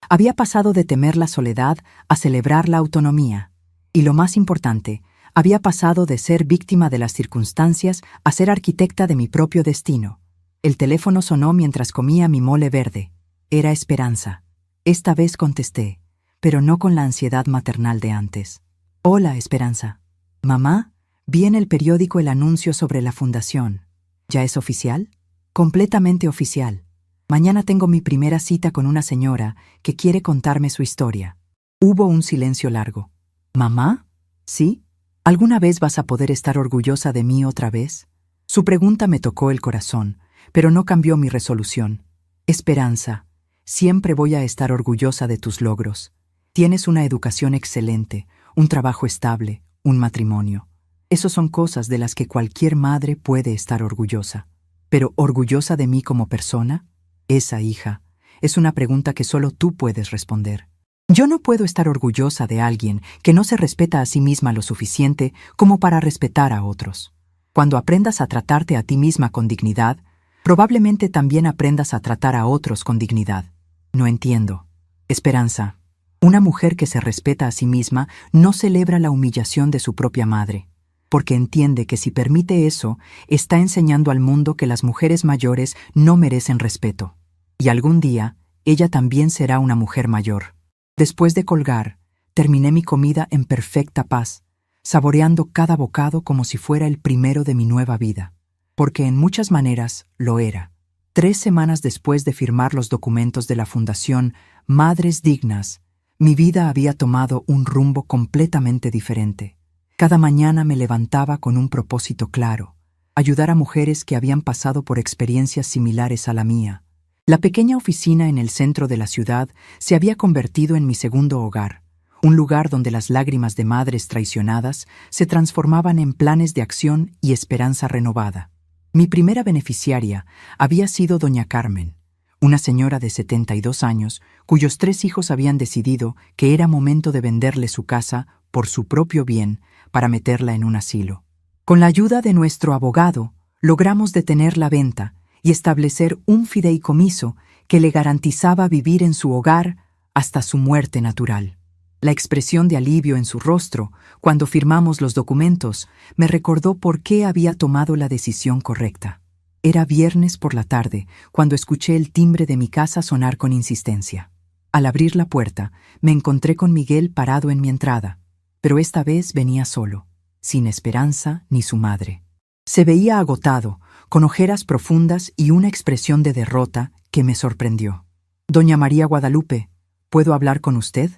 S1: Había pasado de temer la soledad a celebrar la autonomía. Y lo más importante, había pasado de ser víctima de las circunstancias a ser arquitecta de mi propio destino. El teléfono sonó mientras comía mi mole verde. Era Esperanza. Esta vez contesté, pero no con la ansiedad maternal de antes. «Hola, Esperanza». «Mamá, vi en el periódico el anuncio sobre la fundación. ¿Ya es oficial?» «Completamente oficial. Mañana tengo mi primera cita con una señora que quiere contarme su historia». Hubo un silencio largo. «¿Mamá? ¿Sí? ¿Alguna vez vas a poder estar orgullosa de mí otra vez?» Su pregunta me tocó el corazón, pero no cambió mi resolución. «Esperanza, siempre voy a estar orgullosa de tus logros. Tienes una educación excelente, un trabajo estable, un matrimonio. Esas son cosas de las que cualquier madre puede estar orgullosa. Pero ¿orgullosa de mí como persona? Esa, hija, es una pregunta que solo tú puedes responder». Yo no puedo estar orgullosa de alguien que no se respeta a sí misma lo suficiente como para respetar a otros. Cuando aprendas a tratarte a ti misma con dignidad, probablemente también aprendas a tratar a otros con dignidad. No entiendo. Esperanza. Una mujer que se respeta a sí misma no celebra la humillación de su propia madre, porque entiende que si permite eso, está enseñando al mundo que las mujeres mayores no merecen respeto. Y algún día, ella también será una mujer mayor. Después de colgar, terminé mi comida en perfecta paz, saboreando cada bocado como si fuera el primero de mi nueva vida, porque en muchas maneras lo era. 3 semanas después de firmar los documentos de la Fundación Madres Dignas, mi vida había tomado un rumbo completamente diferente. Cada mañana me levantaba con un propósito claro: ayudar a mujeres que habían pasado por experiencias similares a la mía. La pequeña oficina en el centro de la ciudad se había convertido en mi segundo hogar, un lugar donde las lágrimas de madres traicionadas se transformaban en planes de acción y esperanza renovada. Mi primera beneficiaria había sido doña Carmen, una señora de 72 años cuyos 3 hijos habían decidido que era momento de venderle su casa por su propio bien para meterla en un asilo. Con la ayuda de nuestro abogado, logramos detener la venta y establecer un fideicomiso que le garantizaba vivir en su hogar hasta su muerte natural. La expresión de alivio en su rostro, cuando firmamos los documentos, me recordó por qué había tomado la decisión correcta. Era viernes por la tarde, cuando escuché el timbre de mi casa sonar con insistencia. Al abrir la puerta, me encontré con Miguel parado en mi entrada, pero esta vez venía solo, sin Esperanza ni su madre. Se veía agotado, con ojeras profundas y una expresión de derrota que me sorprendió. «Doña María Guadalupe, ¿puedo hablar con usted?».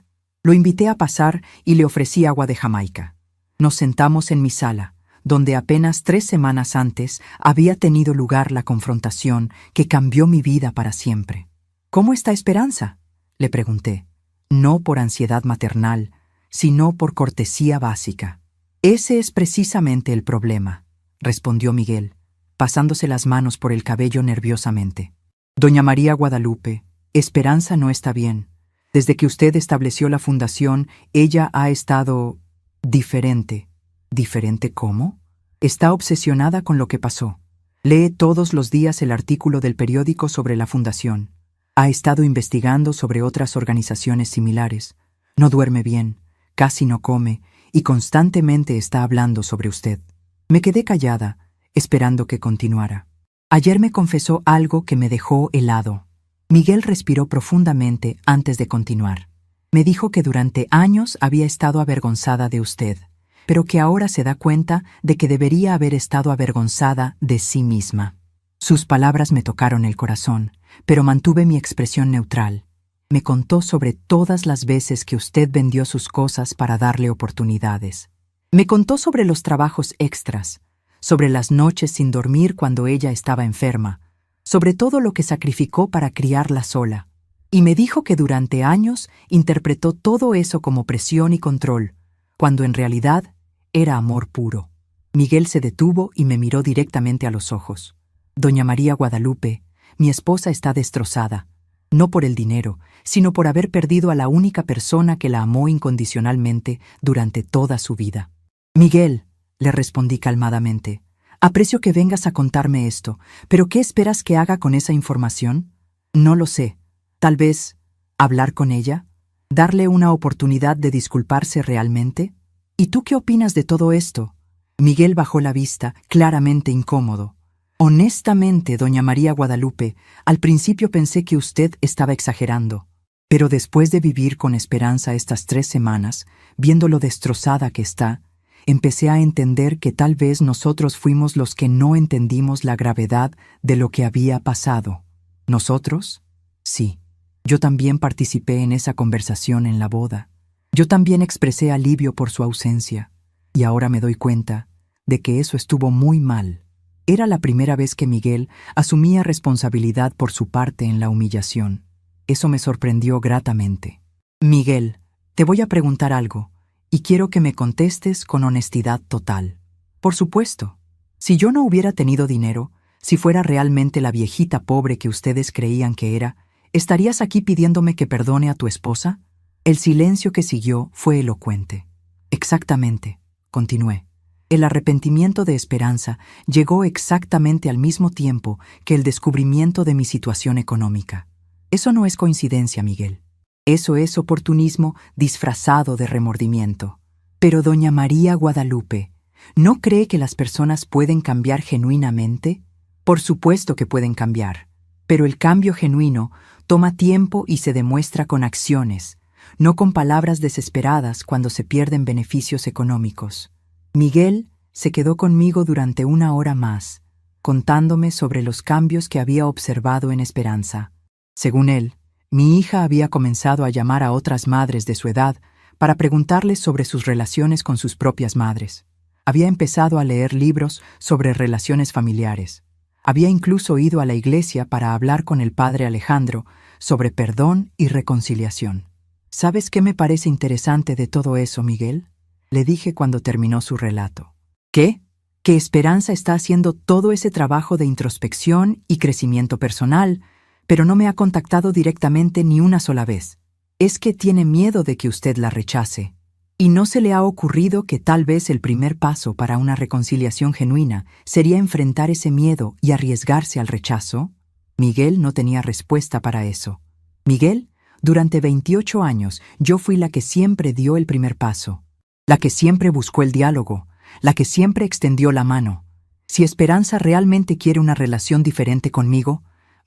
S1: Lo invité a pasar y le ofrecí agua de Jamaica. Nos sentamos en mi sala, donde apenas 3 semanas antes había tenido lugar la confrontación que cambió mi vida para siempre. «¿Cómo está Esperanza?», le pregunté, no por ansiedad maternal, sino por cortesía básica. «Ese es precisamente el problema», respondió Miguel, pasándose las manos por el cabello nerviosamente. «Doña María Guadalupe, Esperanza no está bien. Desde que usted estableció la fundación, ella ha estado diferente». «¿Diferente cómo?». «Está obsesionada con lo que pasó. Lee todos los días el artículo del periódico sobre la fundación. Ha estado investigando sobre otras organizaciones similares. No duerme bien, casi no come y constantemente está hablando sobre usted». Me quedé callada, esperando que continuara. Ayer me confesó algo que me dejó helado. Miguel respiró profundamente antes de continuar. Me dijo que durante años había estado avergonzada de usted, pero que ahora se da cuenta de que debería haber estado avergonzada de sí misma. Sus palabras me tocaron el corazón, pero mantuve mi expresión neutral. Me contó sobre todas las veces que usted vendió sus cosas para darle oportunidades. Me contó sobre los trabajos extras, sobre las noches sin dormir cuando ella estaba enferma, sobre todo lo que sacrificó para criarla sola. Y me dijo que durante años interpretó todo eso como presión y control, cuando en realidad era amor puro. Miguel se detuvo y me miró directamente a los ojos. «Doña María Guadalupe, mi esposa está destrozada, no por el dinero, sino por haber perdido a la única persona que la amó incondicionalmente durante toda su vida». «Miguel», le respondí calmadamente, «aprecio que vengas a contarme esto, pero ¿qué esperas que haga con esa información?». «No lo sé. Tal vez hablar con ella, darle una oportunidad de disculparse realmente». «¿Y tú qué opinas de todo esto?». Miguel bajó la vista, claramente incómodo. «Honestamente, doña María Guadalupe, al principio pensé que usted estaba exagerando. Pero después de vivir con Esperanza estas 3 semanas, viendo lo destrozada que está, empecé a entender que tal vez nosotros fuimos los que no entendimos la gravedad de lo que había pasado». «¿Nosotros?». «Sí. Yo también participé en esa conversación en la boda. Yo también expresé alivio por su ausencia. Y ahora me doy cuenta de que eso estuvo muy mal». Era la primera vez que Miguel asumía responsabilidad por su parte en la humillación. Eso me sorprendió gratamente. «Miguel, te voy a preguntar algo, y quiero que me contestes con honestidad total». «Por supuesto. Si yo no hubiera tenido dinero, si fuera realmente la viejita pobre que ustedes creían que era, ¿estarías aquí pidiéndome que perdone a tu esposa?». El silencio que siguió fue elocuente. Exactamente, continué. El arrepentimiento de Esperanza llegó exactamente al mismo tiempo que el descubrimiento de mi situación económica. Eso no es coincidencia, Miguel. Eso es oportunismo disfrazado de remordimiento. Pero doña María Guadalupe, ¿no cree que las personas pueden cambiar genuinamente? Por supuesto que pueden cambiar, pero el cambio genuino toma tiempo y se demuestra con acciones, no con palabras desesperadas cuando se pierden beneficios económicos. Miguel se quedó conmigo durante 1 hora más, contándome sobre los cambios que había observado en Esperanza. Según él, mi hija había comenzado a llamar a otras madres de su edad para preguntarles sobre sus relaciones con sus propias madres. Había empezado a leer libros sobre relaciones familiares. Había incluso ido a la iglesia para hablar con el padre Alejandro sobre perdón y reconciliación. ¿Sabes qué me parece interesante de todo eso, Miguel?, le dije cuando terminó su relato. ¿Qué? Que Esperanza está haciendo todo ese trabajo de introspección y crecimiento personal, pero no me ha contactado directamente ni una sola vez. Es que tiene miedo de que usted la rechace. ¿Y no se le ha ocurrido que tal vez el primer paso para una reconciliación genuina sería enfrentar ese miedo y arriesgarse al rechazo? Miguel no tenía respuesta para eso. Miguel, durante 28 años, yo fui la que siempre dio el primer paso, la que siempre buscó el diálogo, la que siempre extendió la mano. Si Esperanza realmente quiere una relación diferente conmigo,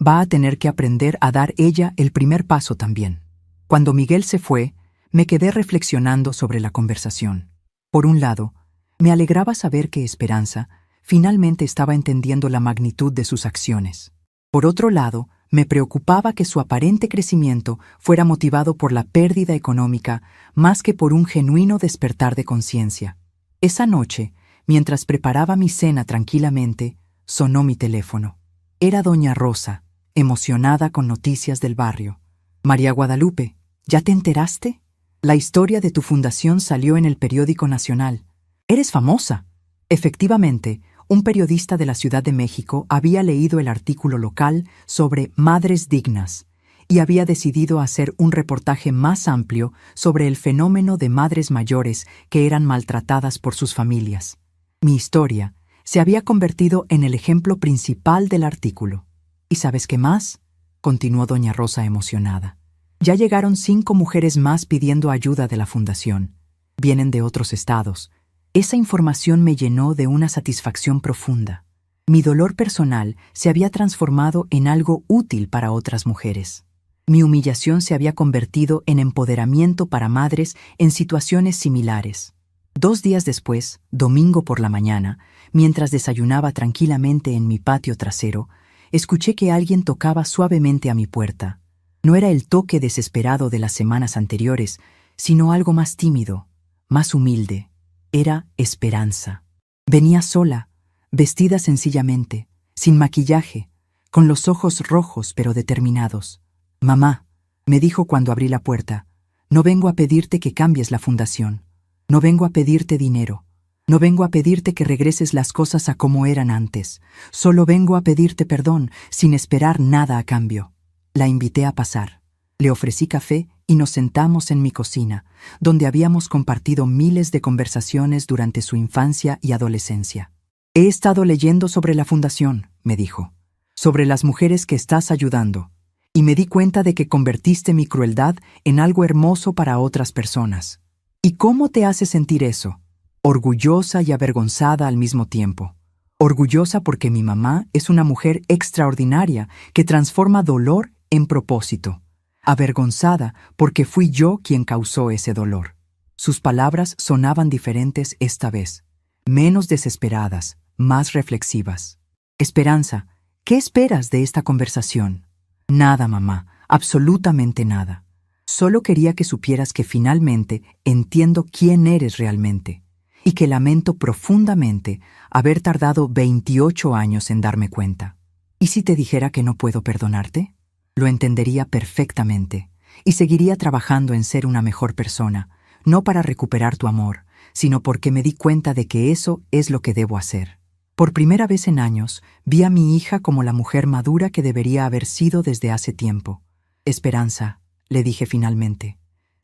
S1: va a tener que aprender a dar ella el primer paso también. Cuando Miguel se fue, me quedé reflexionando sobre la conversación. Por un lado, me alegraba saber que Esperanza finalmente estaba entendiendo la magnitud de sus acciones. Por otro lado, me preocupaba que su aparente crecimiento fuera motivado por la pérdida económica más que por un genuino despertar de conciencia. Esa noche, mientras preparaba mi cena tranquilamente, sonó mi teléfono. Era doña Rosa, emocionada con noticias del barrio. «María Guadalupe, ¿ya te enteraste? La historia de tu fundación salió en el periódico nacional. Eres famosa». Efectivamente, un periodista de la Ciudad de México había leído el artículo local sobre Madres Dignas y había decidido hacer un reportaje más amplio sobre el fenómeno de madres mayores que eran maltratadas por sus familias. Mi historia se había convertido en el ejemplo principal del artículo. ¿Y sabes qué más?, continuó doña Rosa emocionada. Ya llegaron 5 mujeres más pidiendo ayuda de la fundación. Vienen de otros estados. Esa información me llenó de una satisfacción profunda. Mi dolor personal se había transformado en algo útil para otras mujeres. Mi humillación se había convertido en empoderamiento para madres en situaciones similares. 2 días después, domingo por la mañana, mientras desayunaba tranquilamente en mi patio trasero, escuché que alguien tocaba suavemente a mi puerta. No era el toque desesperado de las semanas anteriores, sino algo más tímido, más humilde. Era Esperanza. Venía sola, vestida sencillamente, sin maquillaje, con los ojos rojos pero determinados. «Mamá», me dijo cuando abrí la puerta, «no vengo a pedirte que cambies la fundación. No vengo a pedirte dinero. No vengo a pedirte que regreses las cosas a como eran antes. Solo vengo a pedirte perdón, sin esperar nada a cambio». La invité a pasar. Le ofrecí café y nos sentamos en mi cocina, donde habíamos compartido miles de conversaciones durante su infancia y adolescencia. «He estado leyendo sobre la fundación», me dijo, «sobre las mujeres que estás ayudando, y me di cuenta de que convertiste mi crueldad en algo hermoso para otras personas. ¿Y cómo te hace sentir eso?» Orgullosa y avergonzada al mismo tiempo. Orgullosa porque mi mamá es una mujer extraordinaria que transforma dolor en propósito. Avergonzada porque fui yo quien causó ese dolor. Sus palabras sonaban diferentes esta vez, menos desesperadas, más reflexivas. «Esperanza, ¿qué esperas de esta conversación?» «Nada, mamá, absolutamente nada. Solo quería que supieras que finalmente entiendo quién eres realmente y que lamento profundamente haber tardado 28 años en darme cuenta. ¿Y si te dijera que no puedo perdonarte? Lo entendería perfectamente y seguiría trabajando en ser una mejor persona, no para recuperar tu amor, sino porque me di cuenta de que eso es lo que debo hacer». Por primera vez en años, vi a mi hija como la mujer madura que debería haber sido desde hace tiempo. «Esperanza», le dije finalmente,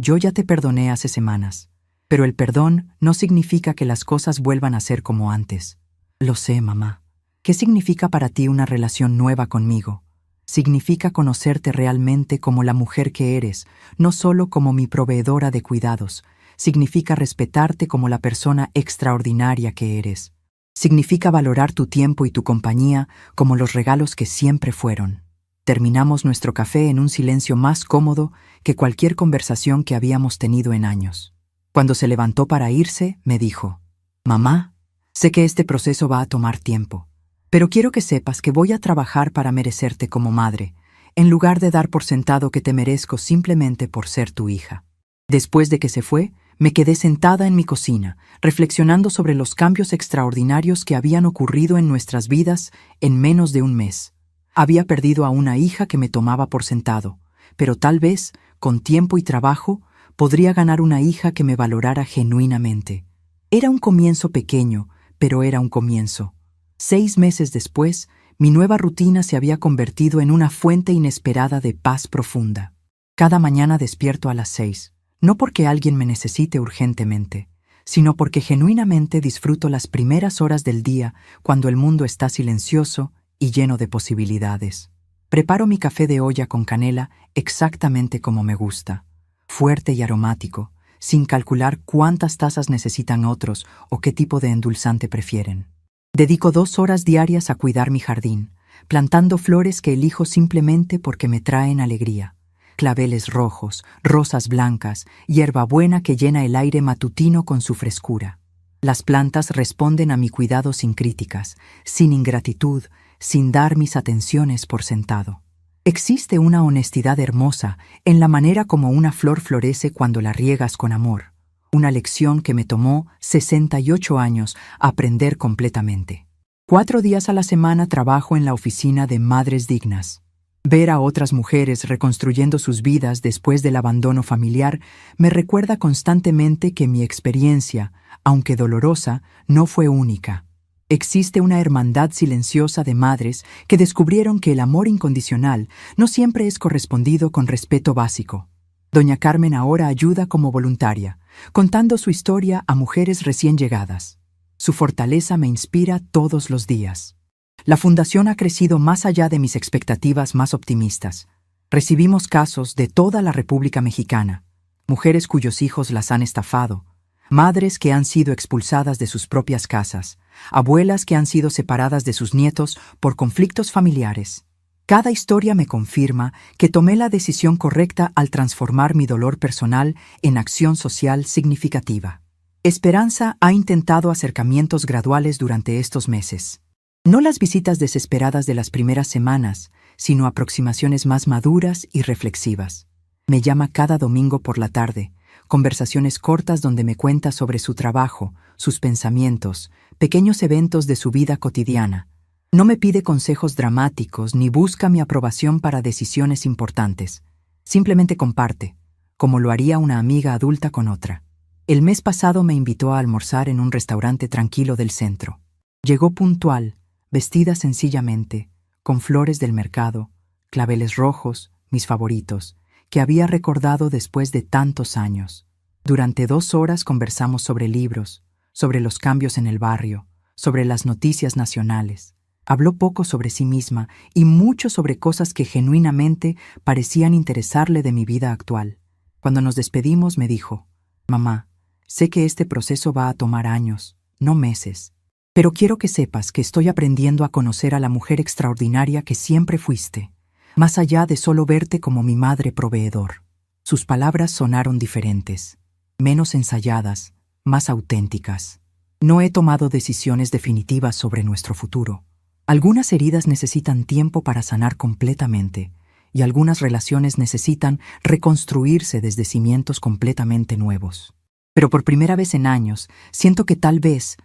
S1: Yo ya te perdoné hace semanas, pero el perdón no significa que las cosas vuelvan a ser como antes. Lo sé, mamá. ¿Qué significa para ti una relación nueva conmigo? Significa conocerte realmente como la mujer que eres, no solo como mi proveedora de cuidados. Significa respetarte como la persona extraordinaria que eres. Significa valorar tu tiempo y tu compañía como los regalos que siempre fueron. Terminamos nuestro café en un silencio más cómodo que cualquier conversación que habíamos tenido en años. Cuando se levantó para irse, me dijo: «Mamá, sé que este proceso va a tomar tiempo, pero quiero que sepas que voy a trabajar para merecerte como madre, en lugar de dar por sentado que te merezco simplemente por ser tu hija». Después de que se fue, me quedé sentada en mi cocina, reflexionando sobre los cambios extraordinarios que habían ocurrido en nuestras vidas en menos de un mes. Había perdido a una hija que me tomaba por sentado, pero tal vez, con tiempo y trabajo, podría ganar una hija que me valorara genuinamente. Era un comienzo pequeño, pero era un comienzo. 6 meses después, mi nueva rutina se había convertido en una fuente inesperada de paz profunda. Cada mañana despierto a las 6, no porque alguien me necesite urgentemente, sino porque genuinamente disfruto las primeras horas del día cuando el mundo está silencioso y lleno de posibilidades. Preparo mi café de olla con canela exactamente como me gusta, fuerte y aromático, sin calcular cuántas tazas necesitan otros o qué tipo de endulzante prefieren. Dedico 2 horas diarias a cuidar mi jardín, plantando flores que elijo simplemente porque me traen alegría. Claveles rojos, rosas blancas, hierbabuena que llena el aire matutino con su frescura. Las plantas responden a mi cuidado sin críticas, sin ingratitud, sin dar mis atenciones por sentado. Existe una honestidad hermosa en la manera como una flor florece cuando la riegas con amor, una lección que me tomó 68 años aprender completamente. 4 días a la semana trabajo en la oficina de Madres Dignas. Ver a otras mujeres reconstruyendo sus vidas después del abandono familiar me recuerda constantemente que mi experiencia, aunque dolorosa, no fue única. Existe una hermandad silenciosa de madres que descubrieron que el amor incondicional no siempre es correspondido con respeto básico. Doña Carmen ahora ayuda como voluntaria, contando su historia a mujeres recién llegadas. Su fortaleza me inspira todos los días. La fundación ha crecido más allá de mis expectativas más optimistas. Recibimos casos de toda la República Mexicana, mujeres cuyos hijos las han estafado, madres que han sido expulsadas de sus propias casas, abuelas que han sido separadas de sus nietos por conflictos familiares. Cada historia me confirma que tomé la decisión correcta al transformar mi dolor personal en acción social significativa. Esperanza ha intentado acercamientos graduales durante estos meses. No las visitas desesperadas de las primeras semanas, sino aproximaciones más maduras y reflexivas. Me llama cada domingo por la tarde, conversaciones cortas donde me cuenta sobre su trabajo, sus pensamientos, pequeños eventos de su vida cotidiana. No me pide consejos dramáticos ni busca mi aprobación para decisiones importantes. Simplemente comparte, como lo haría una amiga adulta con otra. El mes pasado me invitó a almorzar en un restaurante tranquilo del centro. Llegó puntual, vestida sencillamente, con flores del mercado, claveles rojos, mis favoritos, que había recordado después de tantos años. Durante 2 horas conversamos sobre libros, sobre los cambios en el barrio, sobre las noticias nacionales. Habló poco sobre sí misma y mucho sobre cosas que genuinamente parecían interesarle de mi vida actual. Cuando nos despedimos me dijo: «Mamá, sé que este proceso va a tomar años, no meses. Pero quiero que sepas que estoy aprendiendo a conocer a la mujer extraordinaria que siempre fuiste, más allá de solo verte como mi madre proveedor». Sus palabras sonaron diferentes, menos ensayadas, más auténticas. No he tomado decisiones definitivas sobre nuestro futuro. Algunas heridas necesitan tiempo para sanar completamente, y algunas relaciones necesitan reconstruirse desde cimientos completamente nuevos. Pero por primera vez en años, siento que tal vez,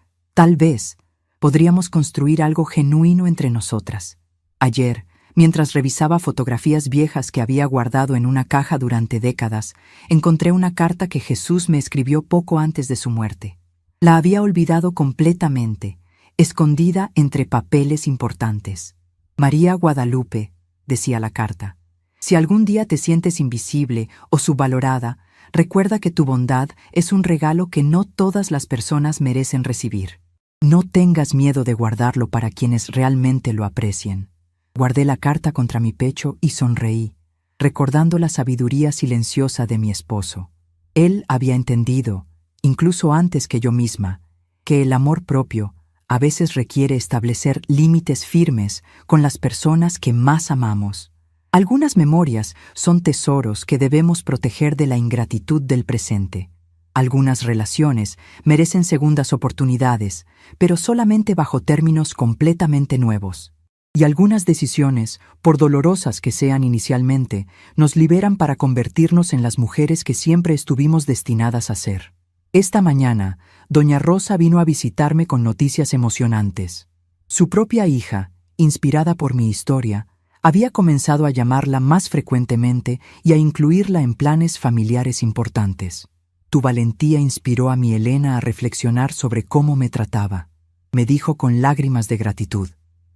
S1: podríamos construir algo genuino entre nosotras. Ayer, mientras revisaba fotografías viejas que había guardado en una caja durante décadas, encontré una carta que Jesús me escribió poco antes de su muerte. La había olvidado completamente, escondida entre papeles importantes. María Guadalupe, decía la carta, si algún día te sientes invisible o subvalorada, recuerda que tu bondad es un regalo que no todas las personas merecen recibir. No tengas miedo de guardarlo para quienes realmente lo aprecien. Guardé la carta contra mi pecho y sonreí, recordando la sabiduría silenciosa de mi esposo. Él había entendido, incluso antes que yo misma, que el amor propio a veces requiere establecer límites firmes con las personas que más amamos. Algunas memorias son tesoros que debemos proteger de la ingratitud del presente. Algunas relaciones merecen segundas oportunidades, pero solamente bajo términos completamente nuevos. Y algunas decisiones, por dolorosas que sean inicialmente, nos liberan para convertirnos en las mujeres que siempre estuvimos destinadas a ser. Esta mañana, doña Rosa vino a visitarme con noticias emocionantes. Su propia hija, inspirada por mi historia, había comenzado a llamarla más frecuentemente y a incluirla en planes familiares importantes. Tu valentía inspiró a mi Elena a reflexionar sobre cómo me trataba. Me dijo con lágrimas de gratitud: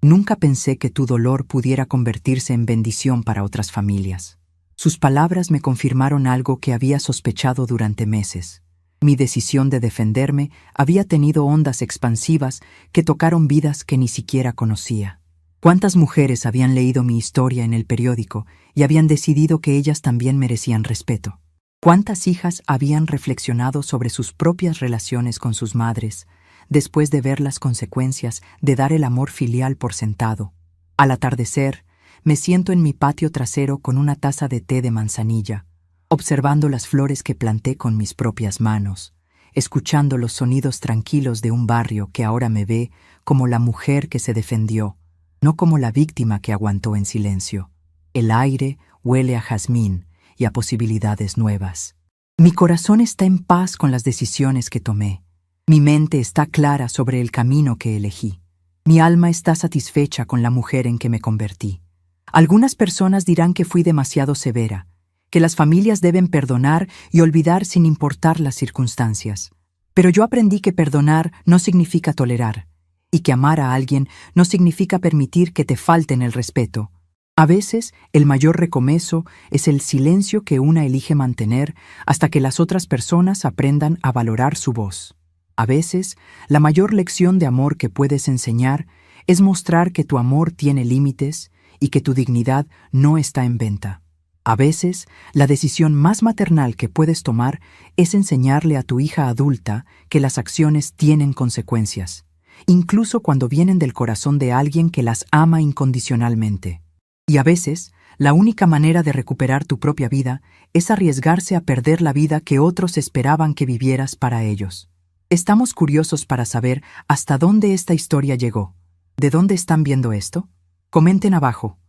S1: nunca pensé que tu dolor pudiera convertirse en bendición para otras familias. Sus palabras me confirmaron algo que había sospechado durante meses. Mi decisión de defenderme había tenido ondas expansivas que tocaron vidas que ni siquiera conocía. ¿Cuántas mujeres habían leído mi historia en el periódico y habían decidido que ellas también merecían respeto? ¿Cuántas hijas habían reflexionado sobre sus propias relaciones con sus madres, después de ver las consecuencias de dar el amor filial por sentado? Al atardecer, me siento en mi patio trasero con una taza de té de manzanilla, observando las flores que planté con mis propias manos, escuchando los sonidos tranquilos de un barrio que ahora me ve como la mujer que se defendió, no como la víctima que aguantó en silencio. El aire huele a jazmín y a posibilidades nuevas. Mi corazón está en paz con las decisiones que tomé. Mi mente está clara sobre el camino que elegí. Mi alma está satisfecha con la mujer en que me convertí. Algunas personas dirán que fui demasiado severa, que las familias deben perdonar y olvidar sin importar las circunstancias. Pero yo aprendí que perdonar no significa tolerar, y que amar a alguien no significa permitir que te falten el respeto. A veces, el mayor recomezo es el silencio que una elige mantener hasta que las otras personas aprendan a valorar su voz. A veces, la mayor lección de amor que puedes enseñar es mostrar que tu amor tiene límites y que tu dignidad no está en venta. A veces, la decisión más maternal que puedes tomar es enseñarle a tu hija adulta que las acciones tienen consecuencias, incluso cuando vienen del corazón de alguien que las ama incondicionalmente. Y a veces, la única manera de recuperar tu propia vida es arriesgarse a perder la vida que otros esperaban que vivieras para ellos. Estamos curiosos para saber hasta dónde esta historia llegó. ¿De dónde están viendo esto? Comenten abajo.